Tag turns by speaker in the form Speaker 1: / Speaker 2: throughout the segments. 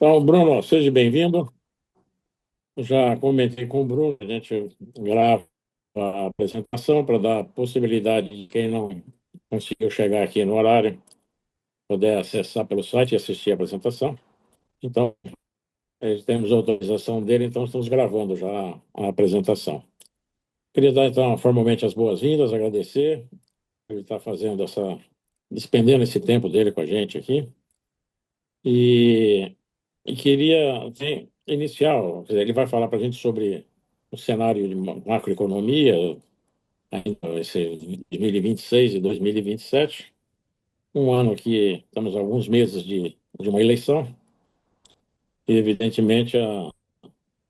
Speaker 1: Então, Bruno, seja bem-vindo. Eu já comentei com o Bruno, a gente grava a apresentação para dar possibilidade de quem não conseguiu chegar aqui no horário poder acessar pelo site e assistir a apresentação. Então, temos autorização dele, então estamos gravando já a apresentação. Queria dar, então, formalmente as boas-vindas, agradecer. Ele está fazendo despendendo esse tempo dele com a gente aqui. E queria iniciar, quer dizer, ele vai falar para a gente sobre o cenário de macroeconomia, ainda vai ser 2026 e 2027, um ano que estamos a alguns meses de uma eleição, e evidentemente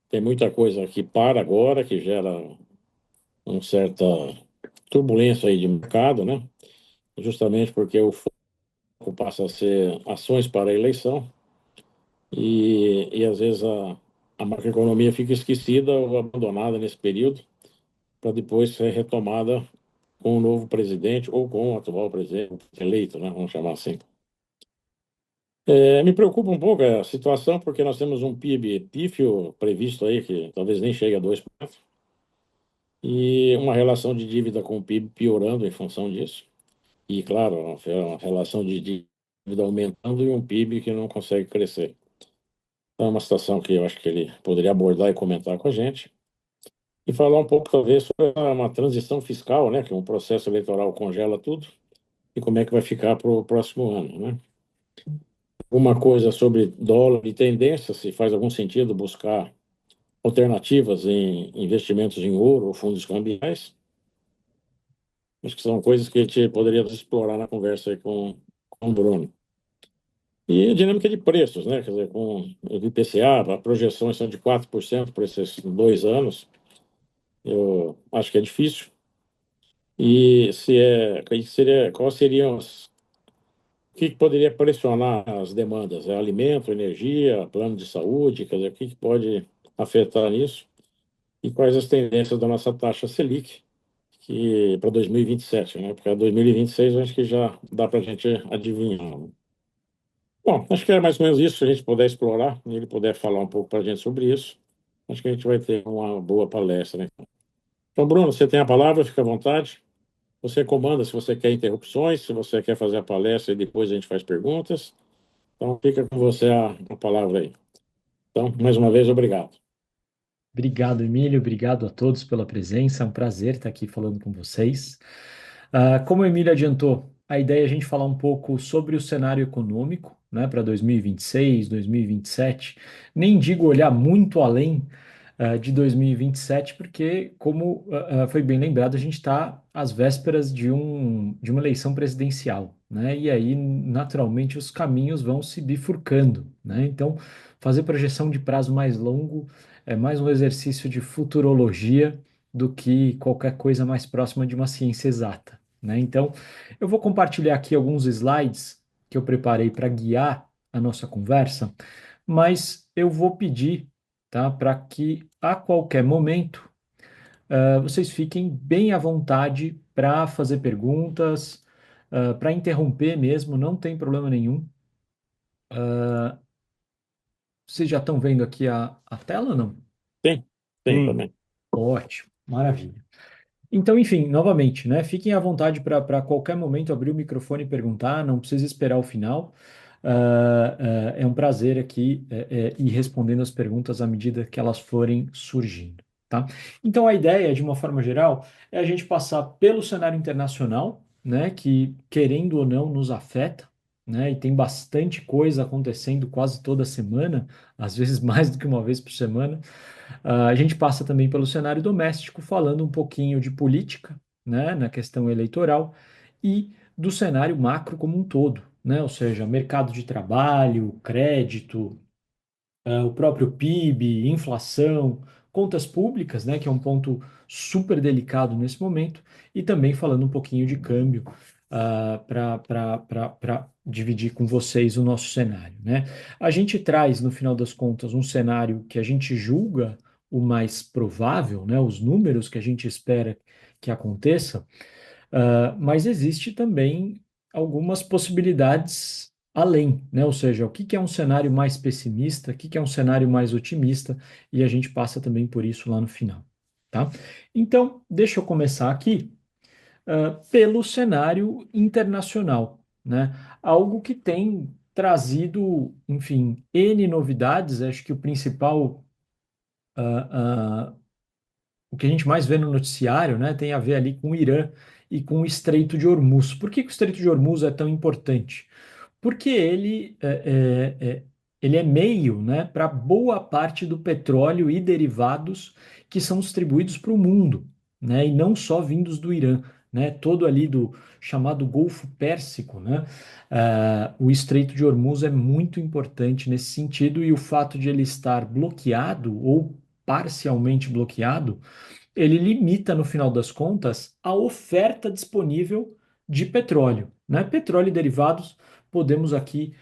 Speaker 1: tem muita coisa que para agora, que gera uma certa turbulência aí de mercado, né? Justamente porque o foco passa a ser ações para a eleição, e às vezes a macroeconomia fica esquecida ou abandonada nesse período, para depois ser retomada com o novo presidente ou com o atual presidente eleito, né? Vamos chamar assim. Me preocupa um pouco a situação, porque nós temos um PIB pífio previsto aí, que talvez nem chegue a 2%, e uma relação de dívida com o PIB piorando em função disso. E, claro, uma relação de dívida aumentando e um PIB que não consegue crescer. Então, é uma situação que eu acho que ele poderia abordar e comentar com a gente. E falar um pouco, talvez, sobre uma transição fiscal, né? Que um processo eleitoral congela tudo, e como é que vai ficar para o próximo ano, né? Uma coisa sobre dólar e tendência, se faz algum sentido buscar alternativas em investimentos em ouro ou fundos cambiais. Acho que são coisas que a gente poderia explorar na conversa aí com o Bruno. E a dinâmica de preços, né? Quer dizer, com o IPCA, a projeções são de 4% por esses 2 anos. Eu acho que é difícil. E quais seriam o que poderia pressionar as demandas? É alimento, energia, plano de saúde, quer dizer, o que pode afetar nisso? E quais as tendências da nossa taxa Selic, que para 2027, né? Porque a 2026 eu acho que já dá para a gente adivinhar, né? Bom, acho que é mais ou menos isso, se a gente puder explorar, e ele puder falar um pouco para a gente sobre isso, acho que a gente vai ter uma boa palestra, né? Então, Bruno, você tem a palavra, fica à vontade. Você comanda se você quer interrupções, se você quer fazer a palestra e depois a gente faz perguntas. Então, fica com você a palavra aí. Então, mais uma vez, obrigado.
Speaker 2: Obrigado, Emílio. Obrigado a todos pela presença. É um prazer estar aqui falando com vocês. Como o Emílio adiantou, a ideia é a gente falar um pouco sobre o cenário econômico, né, para 2026, 2027. Nem digo olhar muito além, de 2027, porque, como foi bem lembrado, a gente está às vésperas de uma eleição presidencial, né? E aí, naturalmente, os caminhos vão se bifurcando, né? Então, fazer projeção de prazo mais longo é mais um exercício de futurologia do que qualquer coisa mais próxima de uma ciência exata, né? Então, eu vou compartilhar aqui alguns slides que eu preparei para guiar a nossa conversa, mas eu vou pedir, tá, para que a qualquer momento vocês fiquem bem à vontade para fazer perguntas, para interromper mesmo, não tem problema nenhum. Vocês já estão vendo aqui a tela ou não?
Speaker 1: Tem também.
Speaker 2: Ótimo, maravilha. Então, enfim, novamente, né? Fiquem à vontade para qualquer momento abrir o microfone e perguntar, não precisa esperar o final. É um prazer aqui ir respondendo as perguntas à medida que elas forem surgindo, tá? Então, a ideia, de uma forma geral, é a gente passar pelo cenário internacional, né? Que, querendo ou não, nos afeta, né? E tem bastante coisa acontecendo quase toda semana, às vezes mais do que uma vez por semana. A gente passa também pelo cenário doméstico, falando um pouquinho de política, né, na questão eleitoral, e do cenário macro como um todo, né, ou seja, mercado de trabalho, crédito, o próprio PIB, inflação, contas públicas, né, que é um ponto super delicado nesse momento, e também falando um pouquinho de câmbio, para dividir com vocês o nosso cenário, né? A gente traz, no final das contas, um cenário que a gente julga o mais provável, né, os números que a gente espera que aconteça, mas existe também algumas possibilidades além, né? Ou seja, o que que é um cenário mais pessimista, o que que é um cenário mais otimista, e a gente passa também por isso lá no final, tá? Então, deixa eu começar aqui, pelo cenário internacional, né? Algo que tem trazido, enfim, N novidades. Acho que o principal, ah, o que a gente mais vê no noticiário, né, tem a ver ali com o Irã e com o Estreito de Hormuz. Por que que o Estreito de Hormuz é tão importante? Porque ele é meio, né, para boa parte do petróleo e derivados que são distribuídos para o mundo, né, e não só vindos do Irã, né, todo ali do chamado Golfo Pérsico, né, o Estreito de Hormuz é muito importante nesse sentido, e o fato de ele estar bloqueado ou parcialmente bloqueado, ele limita, no final das contas, a oferta disponível de petróleo, né? Petróleo e derivados, podemos aqui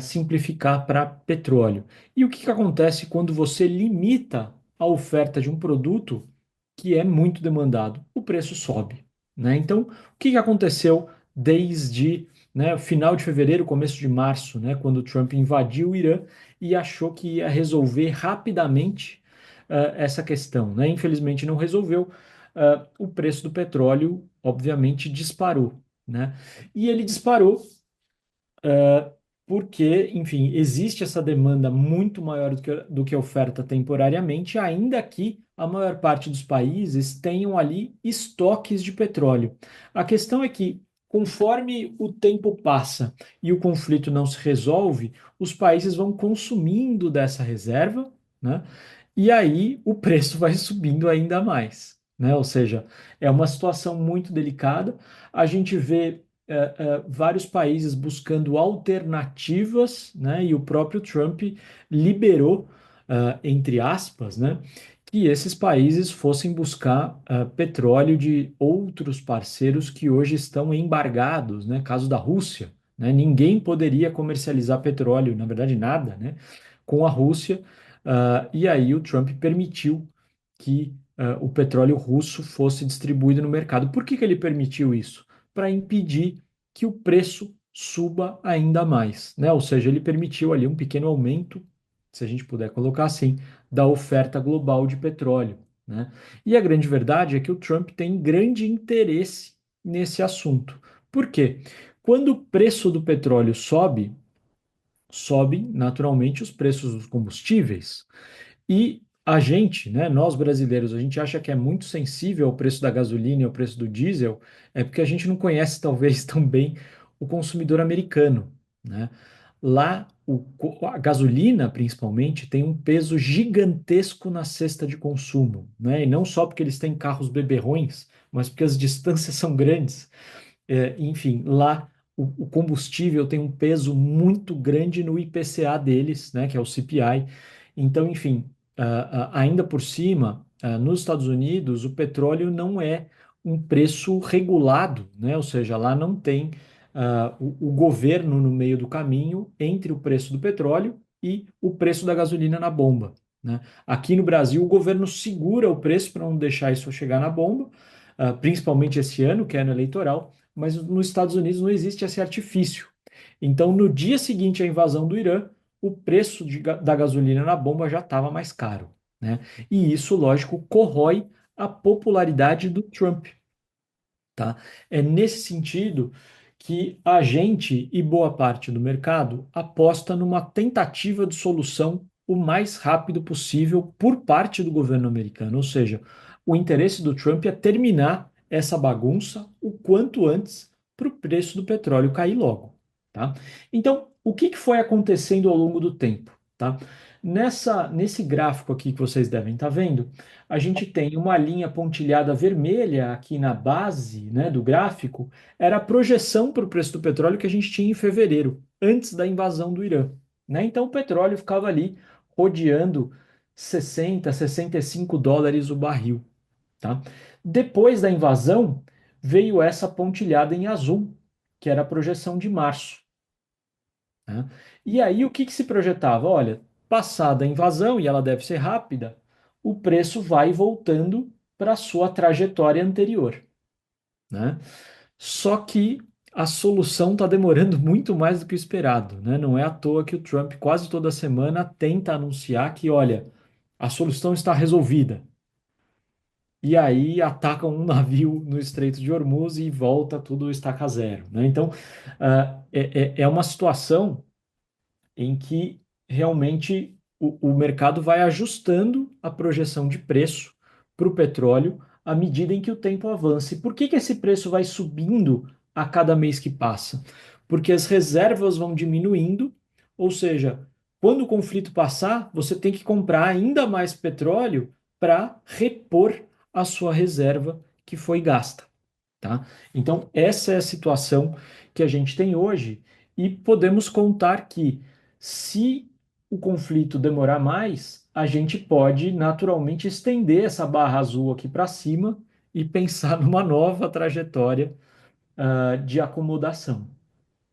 Speaker 2: simplificar para petróleo. E o que que acontece quando você limita a oferta de um produto que é muito demandado? O preço sobe, né? Então, o que que aconteceu desde, né, o final de fevereiro, começo de março, né, quando o Trump invadiu o Irã e achou que ia resolver rapidamente essa questão, né? Infelizmente não resolveu. O preço do petróleo, obviamente, disparou, né? E ele disparou porque, enfim, existe essa demanda muito maior do que a oferta temporariamente, ainda que a maior parte dos países tenham ali estoques de petróleo. A questão é que, conforme o tempo passa e o conflito não se resolve, os países vão consumindo dessa reserva, né? E aí o preço vai subindo ainda mais, né? Ou seja, é uma situação muito delicada. A gente vê vários países buscando alternativas, né? E o próprio Trump liberou, entre aspas, né? Que esses países fossem buscar petróleo de outros parceiros que hoje estão embargados, né? Caso da Rússia, né? Ninguém poderia comercializar petróleo, na verdade nada, né? Com a Rússia. E aí o Trump permitiu que o petróleo russo fosse distribuído no mercado. Por que que ele permitiu isso? Para impedir que o preço suba ainda mais, né? Ou seja, ele permitiu ali um pequeno aumento, se a gente puder colocar assim, da oferta global de petróleo, né? E a grande verdade é que o Trump tem grande interesse nesse assunto. Por quê? Quando o preço do petróleo sobe, sobem naturalmente os preços dos combustíveis. E a gente, né, nós brasileiros, a gente acha que é muito sensível ao preço da gasolina e ao preço do diesel, é porque a gente não conhece talvez tão bem o consumidor americano, né? Lá, a gasolina, principalmente, tem um peso gigantesco na cesta de consumo, né? E não só porque eles têm carros beberrões, mas porque as distâncias são grandes. Enfim, lá o combustível tem um peso muito grande no IPCA deles, né, que é o CPI. Então, enfim, ainda por cima, nos Estados Unidos, o petróleo não é um preço regulado, né? Ou seja, lá não tem o governo no meio do caminho entre o preço do petróleo e o preço da gasolina na bomba, né? Aqui no Brasil, o governo segura o preço para não deixar isso chegar na bomba, principalmente esse ano, que é ano eleitoral, mas nos Estados Unidos não existe esse artifício. Então, no dia seguinte à invasão do Irã, o preço da gasolina na bomba já estava mais caro, né? E isso, lógico, corrói a popularidade do Trump, tá? É nesse sentido que a gente e boa parte do mercado aposta numa tentativa de solução o mais rápido possível por parte do governo americano, ou seja, o interesse do Trump é terminar essa bagunça o quanto antes para o preço do petróleo cair logo, tá? Então, o que que foi acontecendo ao longo do tempo, tá? Nesse gráfico aqui que vocês devem estar vendo, a gente tem uma linha pontilhada vermelha aqui na base, né, do gráfico, era a projeção para o preço do petróleo que a gente tinha em fevereiro, antes da invasão do Irã, né? Então o petróleo ficava ali rodeando 60, US$ 65 o barril, tá? Depois da invasão, veio essa pontilhada em azul, que era a projeção de março, né? E aí o que que se projetava? Olha, passada a invasão, e ela deve ser rápida, o preço vai voltando para a sua trajetória anterior, né? Só que a solução está demorando muito mais do que o esperado, né? Não é à toa que o Trump quase toda semana tenta anunciar que, olha, a solução está resolvida. E aí atacam um navio no Estreito de Hormuz e volta tudo estaca zero, né? Então, é uma situação em que realmente o mercado vai ajustando a projeção de preço para o petróleo à medida em que o tempo avança. E por que que esse preço vai subindo a cada mês que passa? Porque as reservas vão diminuindo, ou seja, quando o conflito passar, você tem que comprar ainda mais petróleo para repor a sua reserva que foi gasta. Tá? Então, essa é a situação que a gente tem hoje, e podemos contar que, se o conflito demorar mais, a gente pode naturalmente estender essa barra azul aqui para cima e pensar numa nova trajetória de acomodação,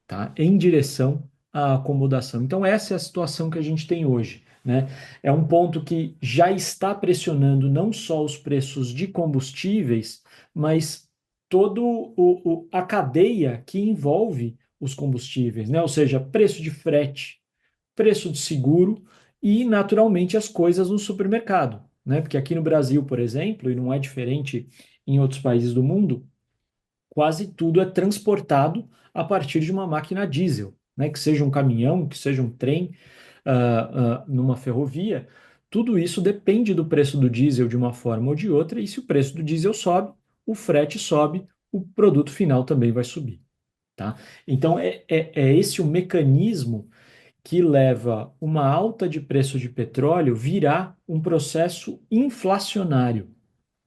Speaker 2: tá? Em direção à acomodação. Então, essa é a situação que a gente tem hoje, né? É um ponto que já está pressionando não só os preços de combustíveis, mas toda a cadeia que envolve os combustíveis, né? Ou seja, preço de frete, preço de seguro e, naturalmente, as coisas no supermercado, né? Porque aqui no Brasil, por exemplo, e não é diferente em outros países do mundo, quase tudo é transportado a partir de uma máquina diesel, né? Que seja um caminhão, que seja um trem, numa ferrovia, tudo isso depende do preço do diesel de uma forma ou de outra, e se o preço do diesel sobe, o frete sobe, o produto final também vai subir, tá? Então, é esse o mecanismo que leva uma alta de preço de petróleo virar um processo inflacionário,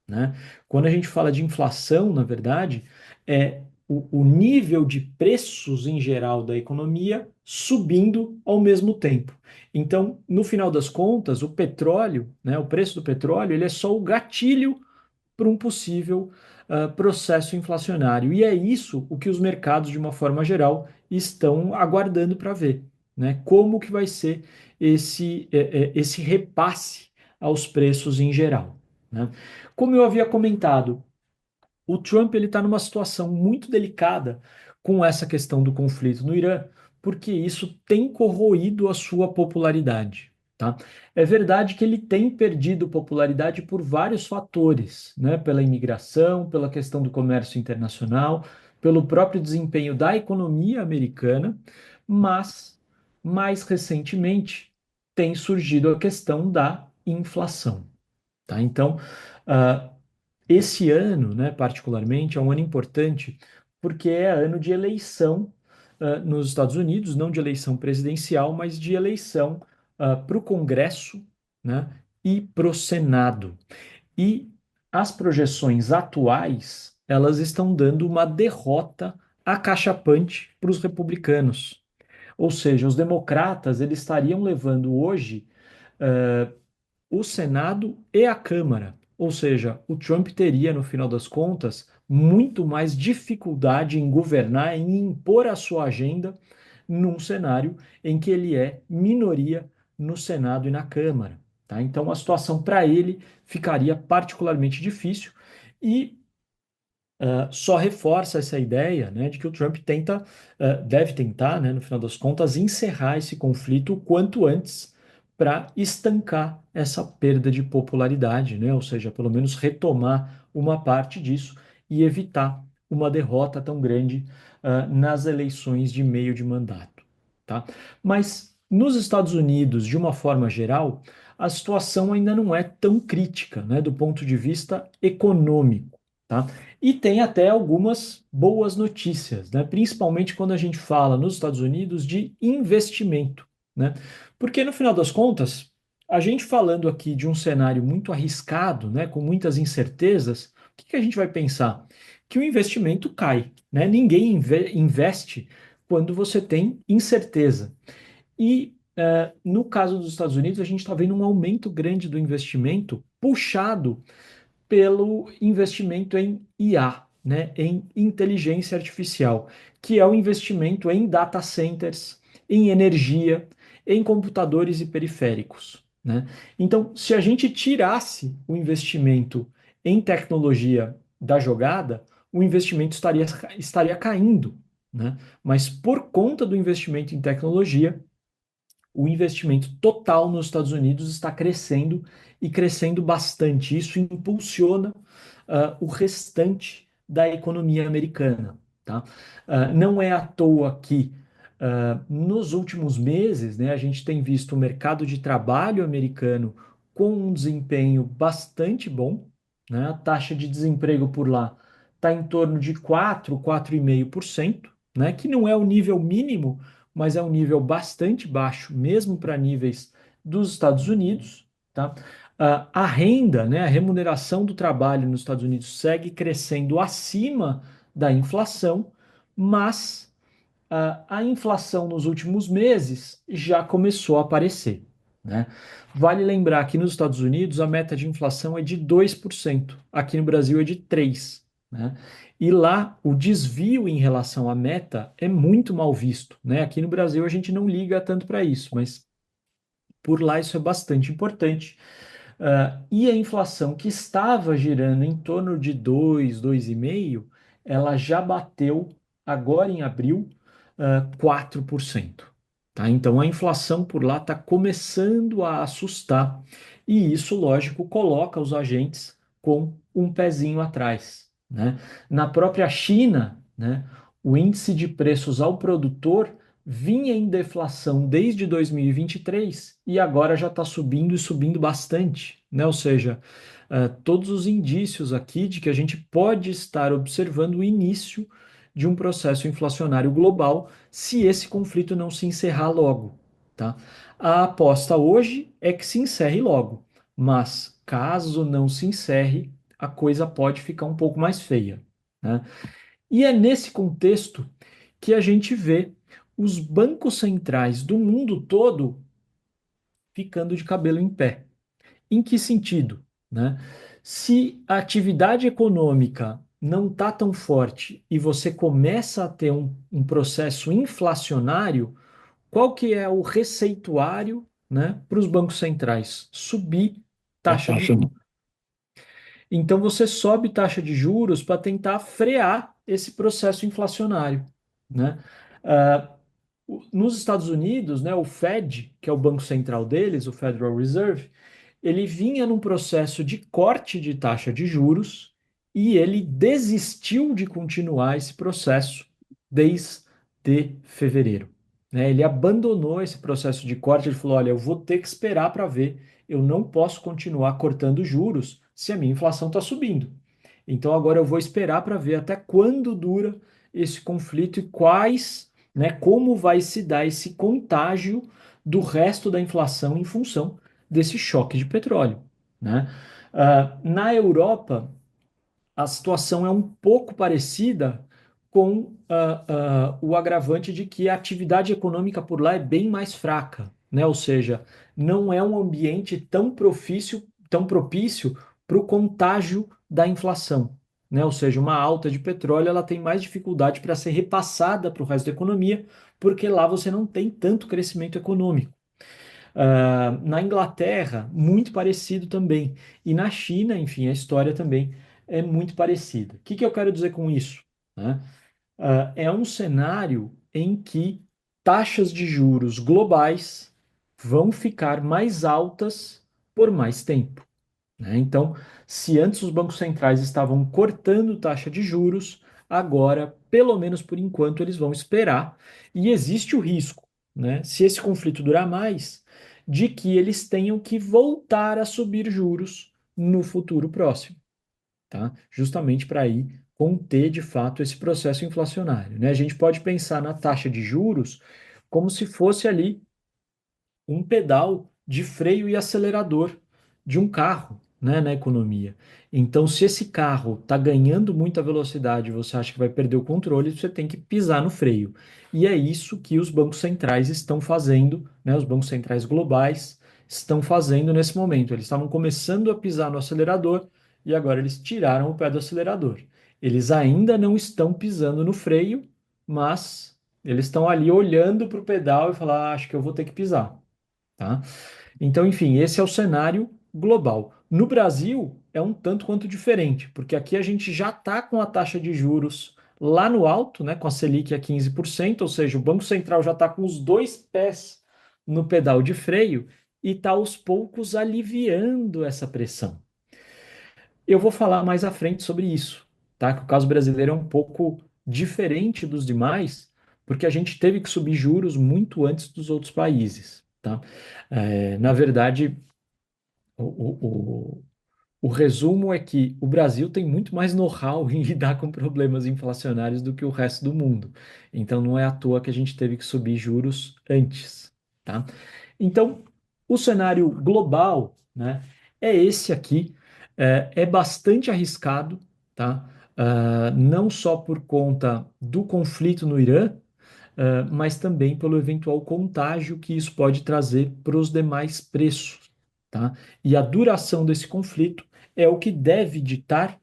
Speaker 2: né? Quando a gente fala de inflação, na verdade, é o nível de preços em geral da economia subindo ao mesmo tempo. Então, no final das contas, o petróleo, né, o preço do petróleo, ele é só o gatilho para um possível processo inflacionário. E é isso o que os mercados, de uma forma geral, estão aguardando para ver, né? Como que vai ser esse repasse aos preços em geral, né? Como eu havia comentado, o Trump ele está numa situação muito delicada com essa questão do conflito no Irã, porque isso tem corroído a sua popularidade. Tá? É verdade que ele tem perdido popularidade por vários fatores, né? Pela imigração, pela questão do comércio internacional, pelo próprio desempenho da economia americana, mas mais recentemente tem surgido a questão da inflação. Tá? Então, uh, esse ano, né, particularmente, é um ano importante porque é ano de eleição nos Estados Unidos, não de eleição presidencial, mas de eleição para o Congresso, né, e para o Senado. E as projeções atuais, elas estão dando uma derrota acachapante para os republicanos. Ou seja, os democratas eles estariam levando hoje uh, o Senado e a Câmara. Ou seja, o Trump teria, no final das contas, muito mais dificuldade em governar, em impor a sua agenda num cenário em que ele é minoria no Senado e na Câmara. Tá? Então, a situação para ele ficaria particularmente difícil e só reforça essa ideia, né, de que o Trump deve tentar, né, no final das contas, encerrar esse conflito o quanto antes para estancar essa perda de popularidade, né, ou seja, pelo menos retomar uma parte disso e evitar uma derrota tão grande nas eleições de meio de mandato, tá? Mas nos Estados Unidos, de uma forma geral, a situação ainda não é tão crítica, né, do ponto de vista econômico, tá? E tem até algumas boas notícias, né? Principalmente quando a gente fala nos Estados Unidos de investimento, né? Porque no final das contas, a gente falando aqui de um cenário muito arriscado, né? Com muitas incertezas, o que que a gente vai pensar? Que o investimento cai, né? Ninguém investe quando você tem incerteza. E no caso dos Estados Unidos, a gente está vendo um aumento grande do investimento puxado pelo investimento em IA, né, em inteligência artificial, que é o investimento em data centers, em energia, em computadores e periféricos, né? Então, se a gente tirasse o investimento em tecnologia da jogada, o investimento estaria caindo, né? Mas por conta do investimento em tecnologia, o investimento total nos Estados Unidos está crescendo e crescendo bastante. Isso impulsiona o restante da economia americana. Tá? Não é à toa que nos últimos meses, né, a gente tem visto o mercado de trabalho americano com um desempenho bastante bom, né? A taxa de desemprego por lá está em torno de 4,5%, né, que não é o nível mínimo, mas é um nível bastante baixo, mesmo para níveis dos Estados Unidos. Tá? A renda, né, a remuneração do trabalho nos Estados Unidos segue crescendo acima da inflação, mas a inflação nos últimos meses já começou a aparecer. Né? Vale lembrar que nos Estados Unidos a meta de inflação é de 2%, aqui no Brasil é de 3%. Né? E lá o desvio em relação à meta é muito mal visto. Né? Aqui no Brasil a gente não liga tanto para isso, mas por lá isso é bastante importante. E a inflação que estava girando em torno de 2, 2,5, ela já bateu agora em abril 4%. Tá? Então a inflação por lá está começando a assustar, e isso, lógico, coloca os agentes com um pezinho atrás. Né? Na própria China, né, o índice de preços ao produtor vinha em deflação desde 2023 e agora já está subindo e subindo bastante, né? Ou seja, todos os indícios aqui de que a gente pode estar observando o início de um processo inflacionário global se esse conflito não se encerrar logo, tá? A aposta hoje é que se encerre logo, mas caso não se encerre, a coisa pode ficar um pouco mais feia, né? E é nesse contexto que a gente vê os bancos centrais do mundo todo ficando de cabelo em pé. Em que sentido? Né? Se a atividade econômica não está tão forte e você começa a ter um processo inflacionário, qual que é o receituário, né, para os bancos centrais? Subir
Speaker 1: A
Speaker 2: taxa de
Speaker 1: taxa.
Speaker 2: juros. Então você sobe taxa de juros para tentar frear esse processo inflacionário, né? Uh, Nos Estados Unidos, né, o Fed, que é o banco central deles, o Federal Reserve, ele vinha num processo de corte de taxa de juros e ele desistiu de continuar esse processo desde fevereiro. Né? Ele abandonou esse processo de corte, ele falou: olha, eu vou ter que esperar para ver, eu não posso continuar cortando juros se a minha inflação está subindo. Então agora eu vou esperar para ver até quando dura esse conflito e quais, né, como vai se dar esse contágio do resto da inflação em função desse choque de petróleo. Né? Na Europa, a situação é um pouco parecida com o agravante de que a atividade econômica por lá é bem mais fraca, né? Ou seja, não é um ambiente tão propício para o contágio da inflação, né? Ou seja, uma alta de petróleo ela tem mais dificuldade para ser repassada para o resto da economia, porque lá você não tem tanto crescimento econômico. Na Inglaterra, muito parecido também. E na China, enfim, a história também é muito parecida. O que eu quero dizer com isso? Né? É um cenário em que taxas de juros globais vão ficar mais altas por mais tempo. Né? Então, se antes os bancos centrais estavam cortando taxa de juros, agora, pelo menos por enquanto, eles vão esperar. E existe o risco, né, se esse conflito durar mais, de que eles tenham que voltar a subir juros no futuro próximo, tá? Justamente para aí conter de fato esse processo inflacionário. Né? A gente pode pensar na taxa de juros como se fosse ali um pedal de freio e acelerador de um carro, né, na economia. Então, se esse carro está ganhando muita velocidade e você acha que vai perder o controle, você tem que pisar no freio. E é isso que os bancos centrais estão fazendo, né, os bancos centrais globais estão fazendo nesse momento. Eles estavam começando a pisar no acelerador e agora eles tiraram o pé do acelerador. Eles ainda não estão pisando no freio, mas eles estão ali olhando para o pedal e falar, acho que eu vou ter que pisar. Tá? Então, enfim, esse é o cenário global. No Brasil, é um tanto quanto diferente, porque aqui a gente já está com a taxa de juros lá no alto, né, com a Selic a 15%, ou seja, o Banco Central já está com os dois pés no pedal de freio e está aos poucos aliviando essa pressão. Eu vou falar mais à frente sobre isso, tá? Que o caso brasileiro é um pouco diferente dos demais, porque a gente teve que subir juros muito antes dos outros países, tá? Na verdade, o, o, o, o resumo é que o Brasil tem muito mais know-how em lidar com problemas inflacionários do que o resto do mundo. Então, não é à toa que a gente teve que subir juros antes, tá? Então, o cenário global, né, é esse aqui. É bastante arriscado, tá? Não só por conta do conflito no Irã, mas também pelo eventual contágio que isso pode trazer para os demais preços, tá? E a duração desse conflito é o que deve ditar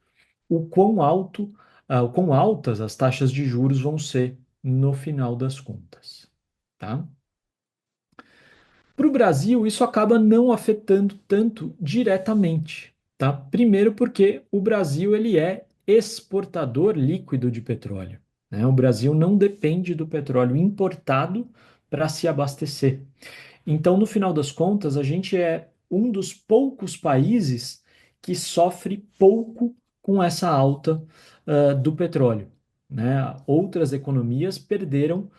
Speaker 2: o quão alto, o quão altas as taxas de juros vão ser no final das contas, tá? Para o Brasil, isso acaba não afetando tanto diretamente, tá? Primeiro porque o Brasil ele é exportador líquido de petróleo, né? O Brasil não depende do petróleo importado para se abastecer. Então, no final das contas, a gente é um dos poucos países que sofre pouco com essa alta do petróleo, né? Outras economias perderam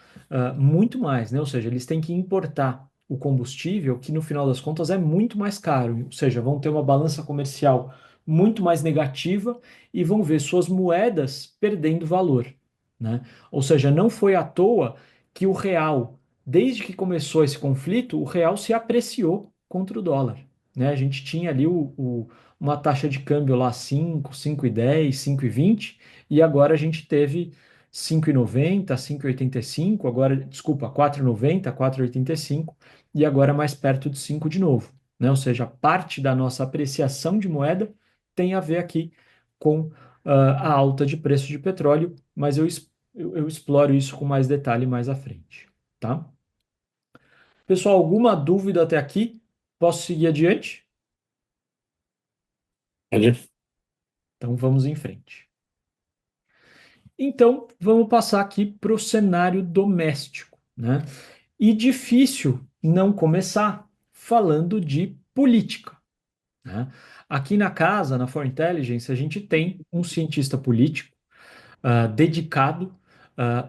Speaker 2: muito mais, né? Ou seja, eles têm que importar o combustível, que no final das contas é muito mais caro, ou seja, vão ter uma balança comercial muito mais negativa e vão ver suas moedas perdendo valor, né? Ou seja, não foi à toa que o real, desde que começou esse conflito, o real se apreciou contra o dólar, né? A gente tinha ali uma taxa de câmbio lá 5,10, 5,20, e agora a gente teve 5,90, 5,85, agora, desculpa, 4,90, 4,85, e agora mais perto de 5 de novo, né? Ou seja, parte da nossa apreciação de moeda tem a ver aqui com a alta de preço de petróleo, mas eu exploro isso com mais detalhe mais à frente, tá? Pessoal, alguma dúvida até aqui? Posso seguir adiante?
Speaker 1: Entendi.
Speaker 2: Então vamos em frente. Então, vamos passar aqui para o cenário doméstico, né? E difícil não começar falando de política, né? Aqui na casa, na For Intelligence, a gente tem um cientista político dedicado,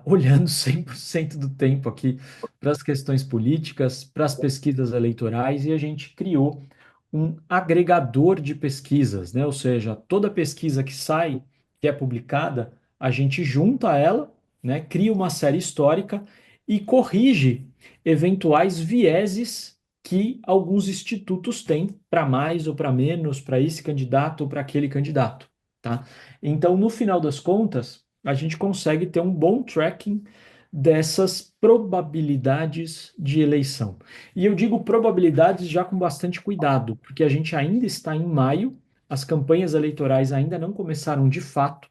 Speaker 2: olhando 100% do tempo aqui para as questões políticas, para as pesquisas eleitorais, e a gente criou um agregador de pesquisas, né? Ou seja, toda pesquisa que sai, que é publicada, a gente junta ela, né? Cria uma série histórica e corrige eventuais vieses que alguns institutos têm para mais ou para menos, para esse candidato ou para aquele candidato, tá? Então, no final das contas, a gente consegue ter um bom tracking dessas probabilidades de eleição. E eu digo probabilidades já com bastante cuidado, porque a gente ainda está em maio, as campanhas eleitorais ainda não começaram de fato,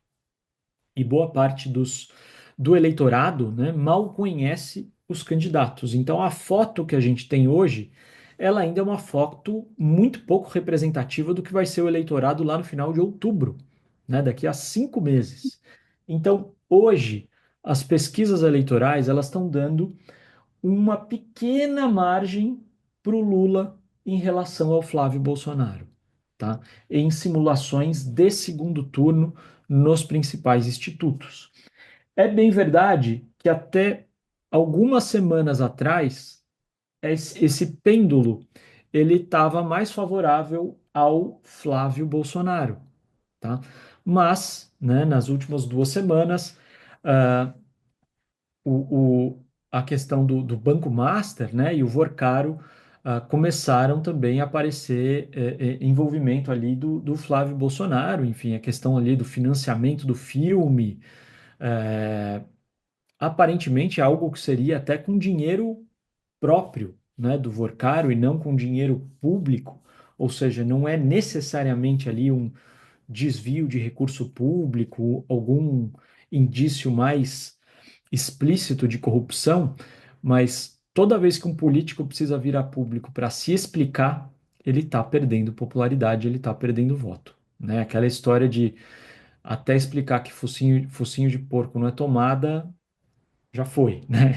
Speaker 2: e boa parte do eleitorado, né, mal conhece os candidatos. Então, a foto que a gente tem hoje, ela ainda é uma foto muito pouco representativa do que vai ser o eleitorado lá no final de outubro, né, daqui a 5 meses. Então, hoje, as pesquisas eleitorais, elas estão dando uma pequena margem para o Lula em relação ao Flávio Bolsonaro, tá? Em simulações de segundo turno nos principais institutos. É bem verdade que até algumas semanas atrás, esse pêndulo ele estava mais favorável ao Flávio Bolsonaro, tá? Mas, né, nas últimas 2 semanas, uh, a questão do Banco Master, né, e o Vorcaro começaram também a aparecer envolvimento ali do Flávio Bolsonaro, enfim, a questão ali do financiamento do filme, é, aparentemente algo que seria até com dinheiro próprio, né, do Vorcaro e não com dinheiro público, ou seja, não é necessariamente ali um desvio de recurso público, algum indício mais explícito de corrupção, mas toda vez que um político precisa vir a público para se explicar, ele está perdendo popularidade, ele está perdendo voto. Né? Aquela história de até explicar que focinho de porco não é tomada, já foi, né?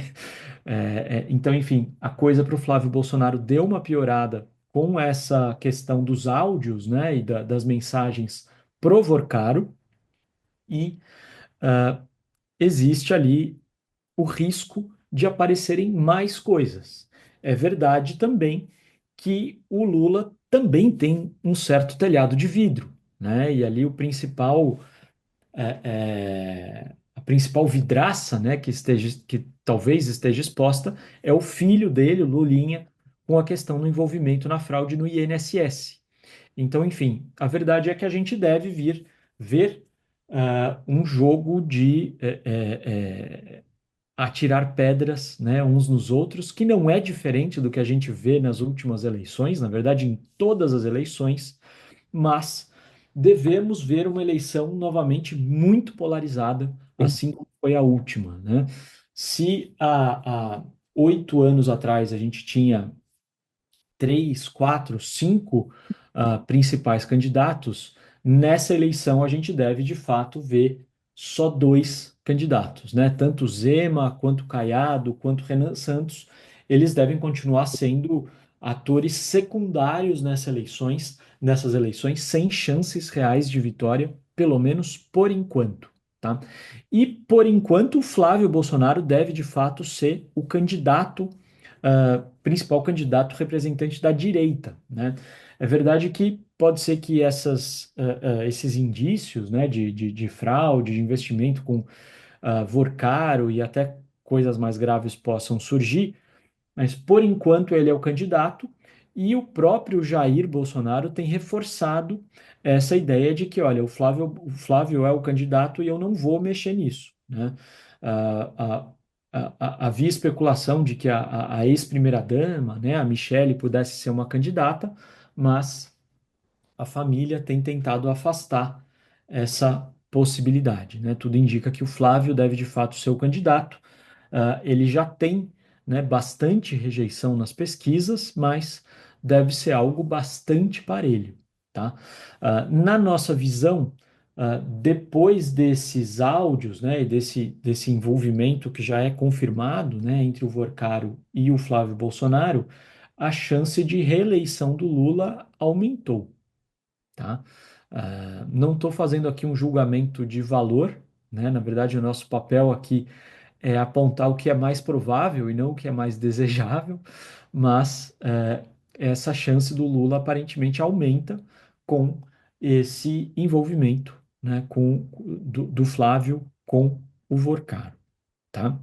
Speaker 2: Então, enfim, a coisa para o Flávio Bolsonaro deu uma piorada com essa questão dos áudios, né, e das mensagens provocaram, e existe ali o risco de aparecerem mais coisas. É verdade também que o Lula também tem um certo telhado de vidro, né? E ali a principal vidraça, né, que talvez esteja exposta é o filho dele, o Lulinha, com a questão do envolvimento na fraude no INSS. Então, enfim, a verdade é que a gente deve vir ver um jogo de atirar pedras, né, uns nos outros, que não é diferente do que a gente vê nas últimas eleições, na verdade, em todas as eleições, mas devemos ver uma eleição novamente muito polarizada, assim como foi a última, né? Se há 8 anos atrás a gente tinha três, quatro, cinco principais candidatos, nessa eleição a gente deve de fato ver só dois candidatos, né? Tanto Zema, quanto Caiado, quanto Renan Santos, eles devem continuar sendo atores secundários nessas eleições, sem chances reais de vitória, pelo menos por enquanto, tá? E por enquanto, o Flávio Bolsonaro deve de fato ser o candidato principal candidato representante da direita, né? É verdade que pode ser que esses indícios, né, de fraude, de investimento com Vorcaro e até coisas mais graves possam surgir, mas por enquanto ele é o candidato e o próprio Jair Bolsonaro tem reforçado essa ideia de que, olha, o Flávio é o candidato e eu não vou mexer nisso, né? Ah, havia especulação de que a ex-primeira-dama, né, a Michele, pudesse ser uma candidata, mas a família tem tentado afastar essa possibilidade, né? Tudo indica que o Flávio deve de fato ser o candidato. Ele já tem, né, bastante rejeição nas pesquisas, mas deve ser algo bastante parelho, tá? Na nossa visão, depois desses áudios, né, e desse envolvimento que já é confirmado, né, entre o Vorcaro e o Flávio Bolsonaro, a chance de reeleição do Lula aumentou, tá? Não estou fazendo aqui um julgamento de valor, né? Na verdade, o nosso papel aqui é apontar o que é mais provável e não o que é mais desejável, mas essa chance do Lula aparentemente aumenta com esse envolvimento, né, do Flávio com o Vorcaro, tá?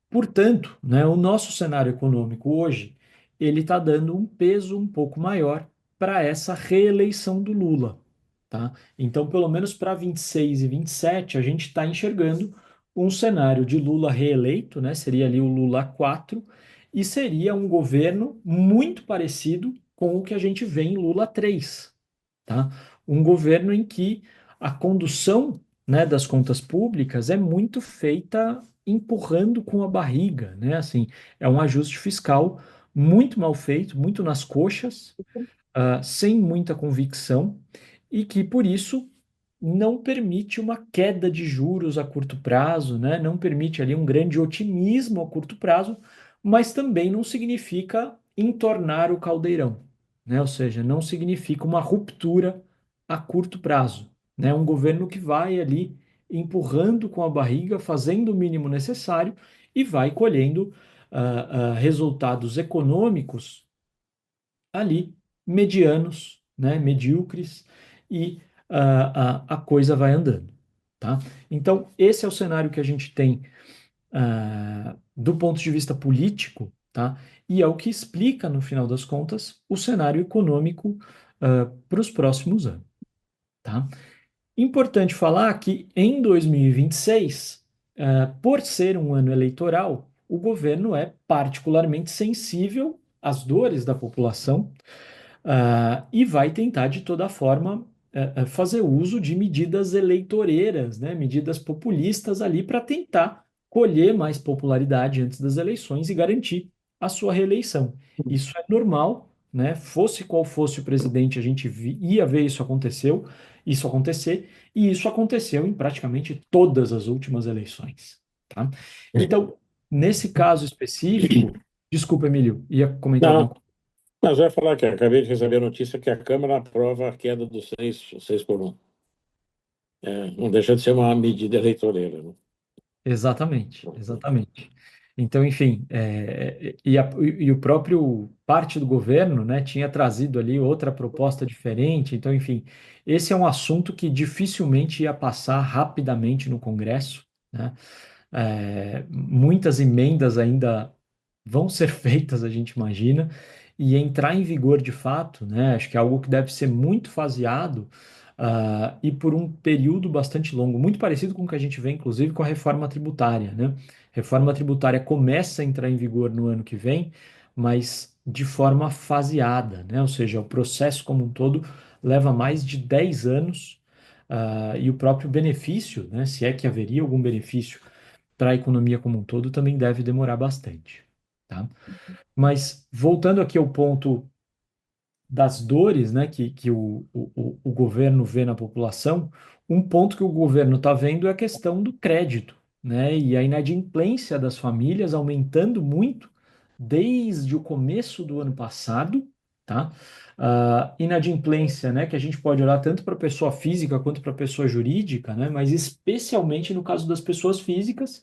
Speaker 2: Portanto, né, o nosso cenário econômico hoje, ele está dando um peso um pouco maior para essa reeleição do Lula, tá? Então, pelo menos para 26 e 27, a gente está enxergando um cenário de Lula reeleito, né? Seria ali o Lula 4, e seria um governo muito parecido com o que a gente vê em Lula 3, tá? Um governo em que a condução, né, das contas públicas é muito feita empurrando com a barriga, né? Assim, é um ajuste fiscal muito mal feito, muito nas coxas, sem muita convicção e que, por isso, não permite uma queda de juros a curto prazo, né? Não permite ali um grande otimismo a curto prazo, mas também não significa entornar o caldeirão, né? Ou seja, não significa uma ruptura a curto prazo, né? Um governo que vai ali empurrando com a barriga, fazendo o mínimo necessário e vai colhendo resultados econômicos ali medianos, né, medíocres, e a coisa vai andando, tá? Então, esse é o cenário que a gente tem do ponto de vista político, tá? E é o que explica, no final das contas, o cenário econômico para os próximos anos, tá? Importante falar que em 2026, por ser um ano eleitoral, o governo é particularmente sensível às dores da população, e vai tentar, de toda forma, fazer uso de medidas eleitoreiras, né, medidas populistas ali para tentar colher mais popularidade antes das eleições e garantir a sua reeleição. Isso é normal, né? Fosse qual fosse o presidente, a gente ia ver isso acontecer, e isso aconteceu em praticamente todas as últimas eleições, tá? Então, nesse caso específico, desculpa, Emílio, ia comentar alguma
Speaker 1: Não,
Speaker 2: coisa?
Speaker 1: mas vai falar que acabei de receber a notícia que a Câmara aprova a queda dos 6 por 1. Não deixa de ser uma medida eleitoreira, né?
Speaker 2: Exatamente, exatamente. Então, enfim, e o próprio parte do governo, né, tinha trazido ali outra proposta diferente. Então, enfim, esse é um assunto que dificilmente ia passar rapidamente no Congresso, né? Muitas emendas ainda vão ser feitas, a gente imagina, e entrar em vigor de fato, né? Acho que é algo que deve ser muito faseado, e por um período bastante longo, muito parecido com o que a gente vê, inclusive, com a reforma tributária, né? Reforma tributária começa a entrar em vigor no ano que vem, mas de forma faseada, né? Ou seja, o processo como um todo leva mais de 10 anos, e o próprio benefício, né? Se é que haveria algum benefício para a economia como um todo, também deve demorar bastante, tá? Mas voltando aqui ao ponto das dores, né, que o governo vê na população, um ponto que o governo está vendo é a questão do crédito, né, e a inadimplência das famílias aumentando muito desde o começo do ano passado, tá? Inadimplência, né, que a gente pode olhar tanto para pessoa física quanto para pessoa jurídica, né, mas especialmente no caso das pessoas físicas,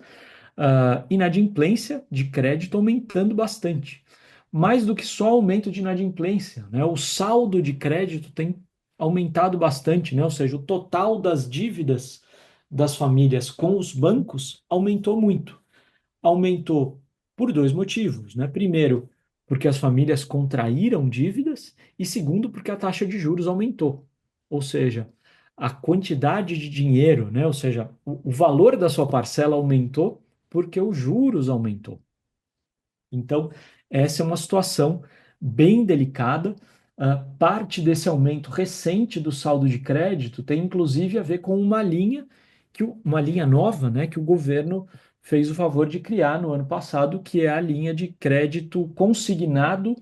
Speaker 2: inadimplência de crédito aumentando bastante. Mais do que só aumento de inadimplência, né? O saldo de crédito tem aumentado bastante, né? Ou seja, o total das dívidas das famílias com os bancos aumentou muito. Aumentou por dois motivos, né? Primeiro, porque as famílias contraíram dívidas, e segundo, porque a taxa de juros aumentou. Ou seja, a quantidade de dinheiro, né? Ou seja, o valor da sua parcela aumentou porque os juros aumentou. Então, essa é uma situação bem delicada. Parte desse aumento recente do saldo de crédito tem inclusive a ver com uma linha uma linha nova, né, que o governo fez o favor de criar no ano passado, que é a linha de crédito consignado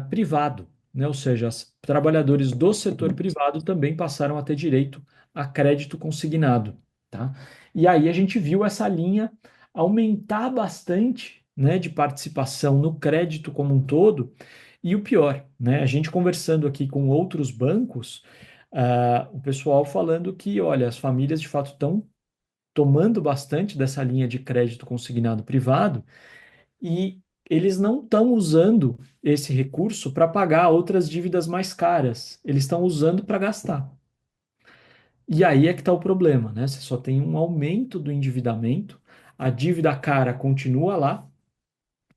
Speaker 2: privado, né? Ou seja, os trabalhadores do setor privado também passaram a ter direito a crédito consignado, tá? E aí a gente viu essa linha aumentar bastante, né, de participação no crédito como um todo. E o pior, né, a gente conversando aqui com outros bancos, o pessoal falando que, olha, as famílias de fato estão tomando bastante dessa linha de crédito consignado privado, e eles não estão usando esse recurso para pagar outras dívidas mais caras. Eles estão usando para gastar. E aí é que está o problema, né? Você só tem um aumento do endividamento, a dívida cara continua lá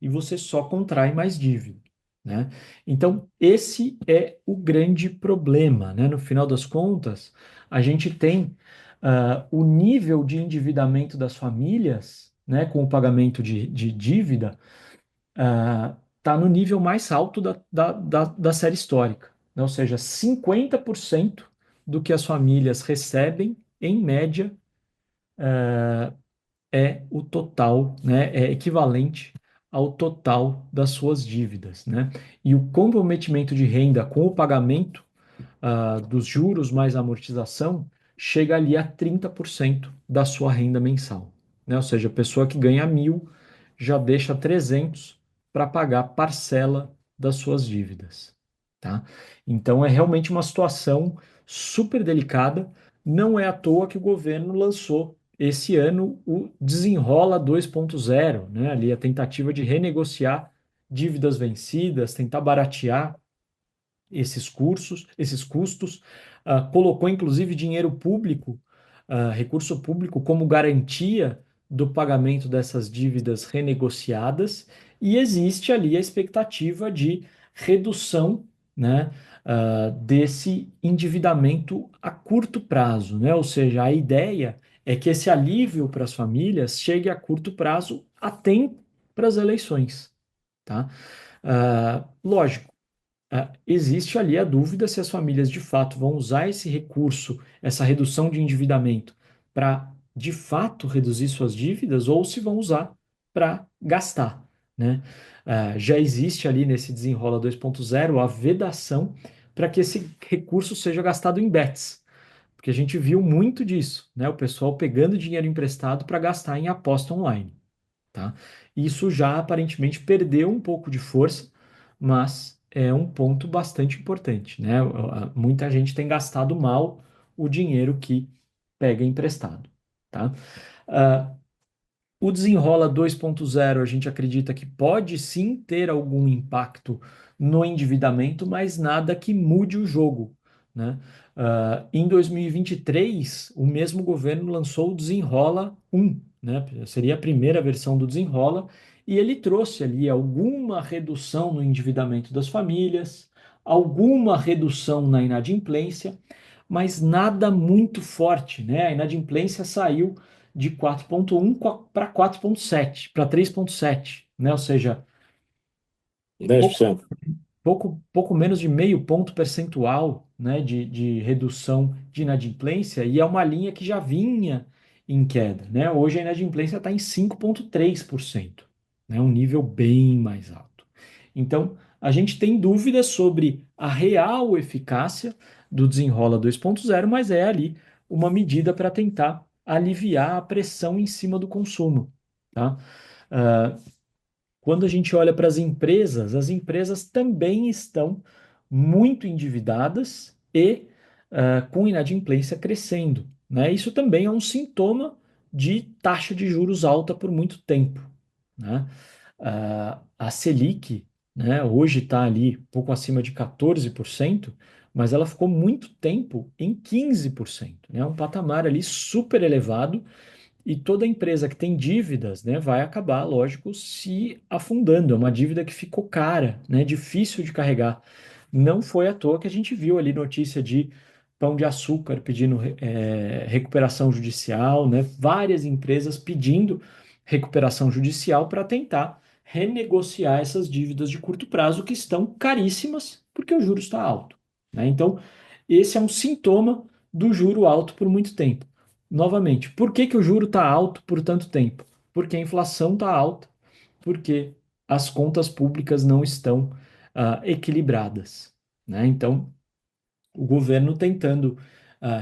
Speaker 2: e você só contrai mais dívida, né? Então, esse é o grande problema, né? No final das contas, a gente tem o nível de endividamento das famílias, né, com o pagamento de dívida, está no nível mais alto da série histórica, né? Ou seja, 50% do que as famílias recebem, em média, é o total, né? É equivalente ao total das suas dívidas, né? E o comprometimento de renda com o pagamento dos juros mais amortização chega ali a 30% da sua renda mensal, né? Ou seja, a pessoa que ganha 1.000 já deixa 300 para pagar parcela das suas dívidas, tá? Então é realmente uma situação super delicada. Não é à toa que o governo lançou esse ano o Desenrola 2.0, né? Ali a tentativa de renegociar dívidas vencidas, tentar baratear esses custos, colocou inclusive dinheiro público, recurso público, como garantia do pagamento dessas dívidas renegociadas, e existe ali a expectativa de redução, né, desse endividamento a curto prazo, né? Ou seja, a ideia é que esse alívio para as famílias chegue a curto prazo a tempo para as eleições, tá? Lógico, existe ali a dúvida se as famílias de fato vão usar esse recurso, essa redução de endividamento, para de fato reduzir suas dívidas ou se vão usar para gastar, né? Já existe ali nesse Desenrola 2.0 a vedação para que esse recurso seja gastado em bets, porque a gente viu muito disso, né? O pessoal pegando dinheiro emprestado para gastar em aposta online, tá? Isso já aparentemente perdeu um pouco de força, mas é um ponto bastante importante, né? Muita gente tem gastado mal o dinheiro que pega emprestado, tá? Ah, o Desenrola 2.0, a gente acredita que pode sim ter algum impacto no endividamento, mas nada que mude o jogo, né? Em 2023, o mesmo governo lançou o Desenrola 1, né? Seria a primeira versão do Desenrola, e ele trouxe ali alguma redução no endividamento das famílias, alguma redução na inadimplência, mas nada muito forte, né? A inadimplência saiu de 4,1 para 4,7, para 3,7, né? Ou seja,
Speaker 1: dez por
Speaker 2: pouco,
Speaker 1: cento
Speaker 2: pouco menos de meio ponto percentual, né, de redução de inadimplência, e é uma linha que já vinha em queda, né? Hoje a inadimplência está em 5,3%, né? Um nível bem mais alto. Então, a gente tem dúvidas sobre a real eficácia do Desenrola 2.0, mas é ali uma medida para tentar aliviar a pressão em cima do consumo, tá? Ah, quando a gente olha para as empresas também estão muito endividadas e com inadimplência crescendo, né? Isso também é um sintoma de taxa de juros alta por muito tempo, né? A Selic, né, hoje está ali pouco acima de 14%, mas ela ficou muito tempo em 15%, né? Um patamar ali super elevado, e toda empresa que tem dívidas, né, vai acabar, lógico, se afundando. É uma dívida que ficou cara, né, difícil de carregar. Não foi à toa que a gente viu ali notícia de Pão de Açúcar pedindo recuperação judicial, né, várias empresas pedindo recuperação judicial para tentar renegociar essas dívidas de curto prazo que estão caríssimas porque o juro está alto, né? Então, esse é um sintoma do juro alto por muito tempo. Novamente, por que que o juro está alto por tanto tempo? Porque a inflação está alta, porque as contas públicas não estão equilibradas, né? Então, o governo tentando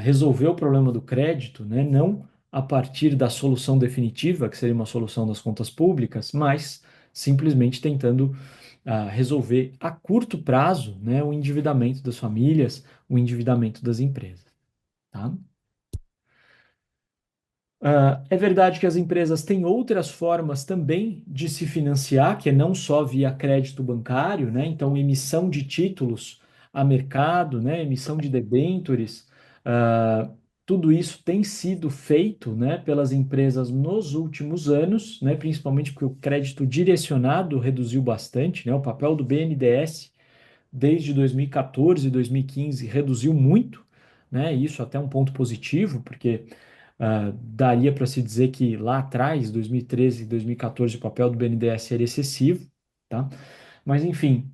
Speaker 2: resolver o problema do crédito, né? Não a partir da solução definitiva, que seria uma solução das contas públicas, mas simplesmente tentando resolver a curto prazo, né? O endividamento das famílias, o endividamento das empresas, tá? É verdade que as empresas têm outras formas também de se financiar, que é não só via crédito bancário, né? Então, emissão de títulos a mercado, né? Emissão de debêntures, ah, tudo isso tem sido feito, né, pelas empresas nos últimos anos, né? Principalmente porque o crédito direcionado reduziu bastante, né? O papel do BNDES desde 2014 e 2015 reduziu muito, né? Isso até um ponto positivo, porque daria para se dizer que lá atrás, 2013 e 2014, o papel do BNDES era excessivo, tá? Mas, enfim,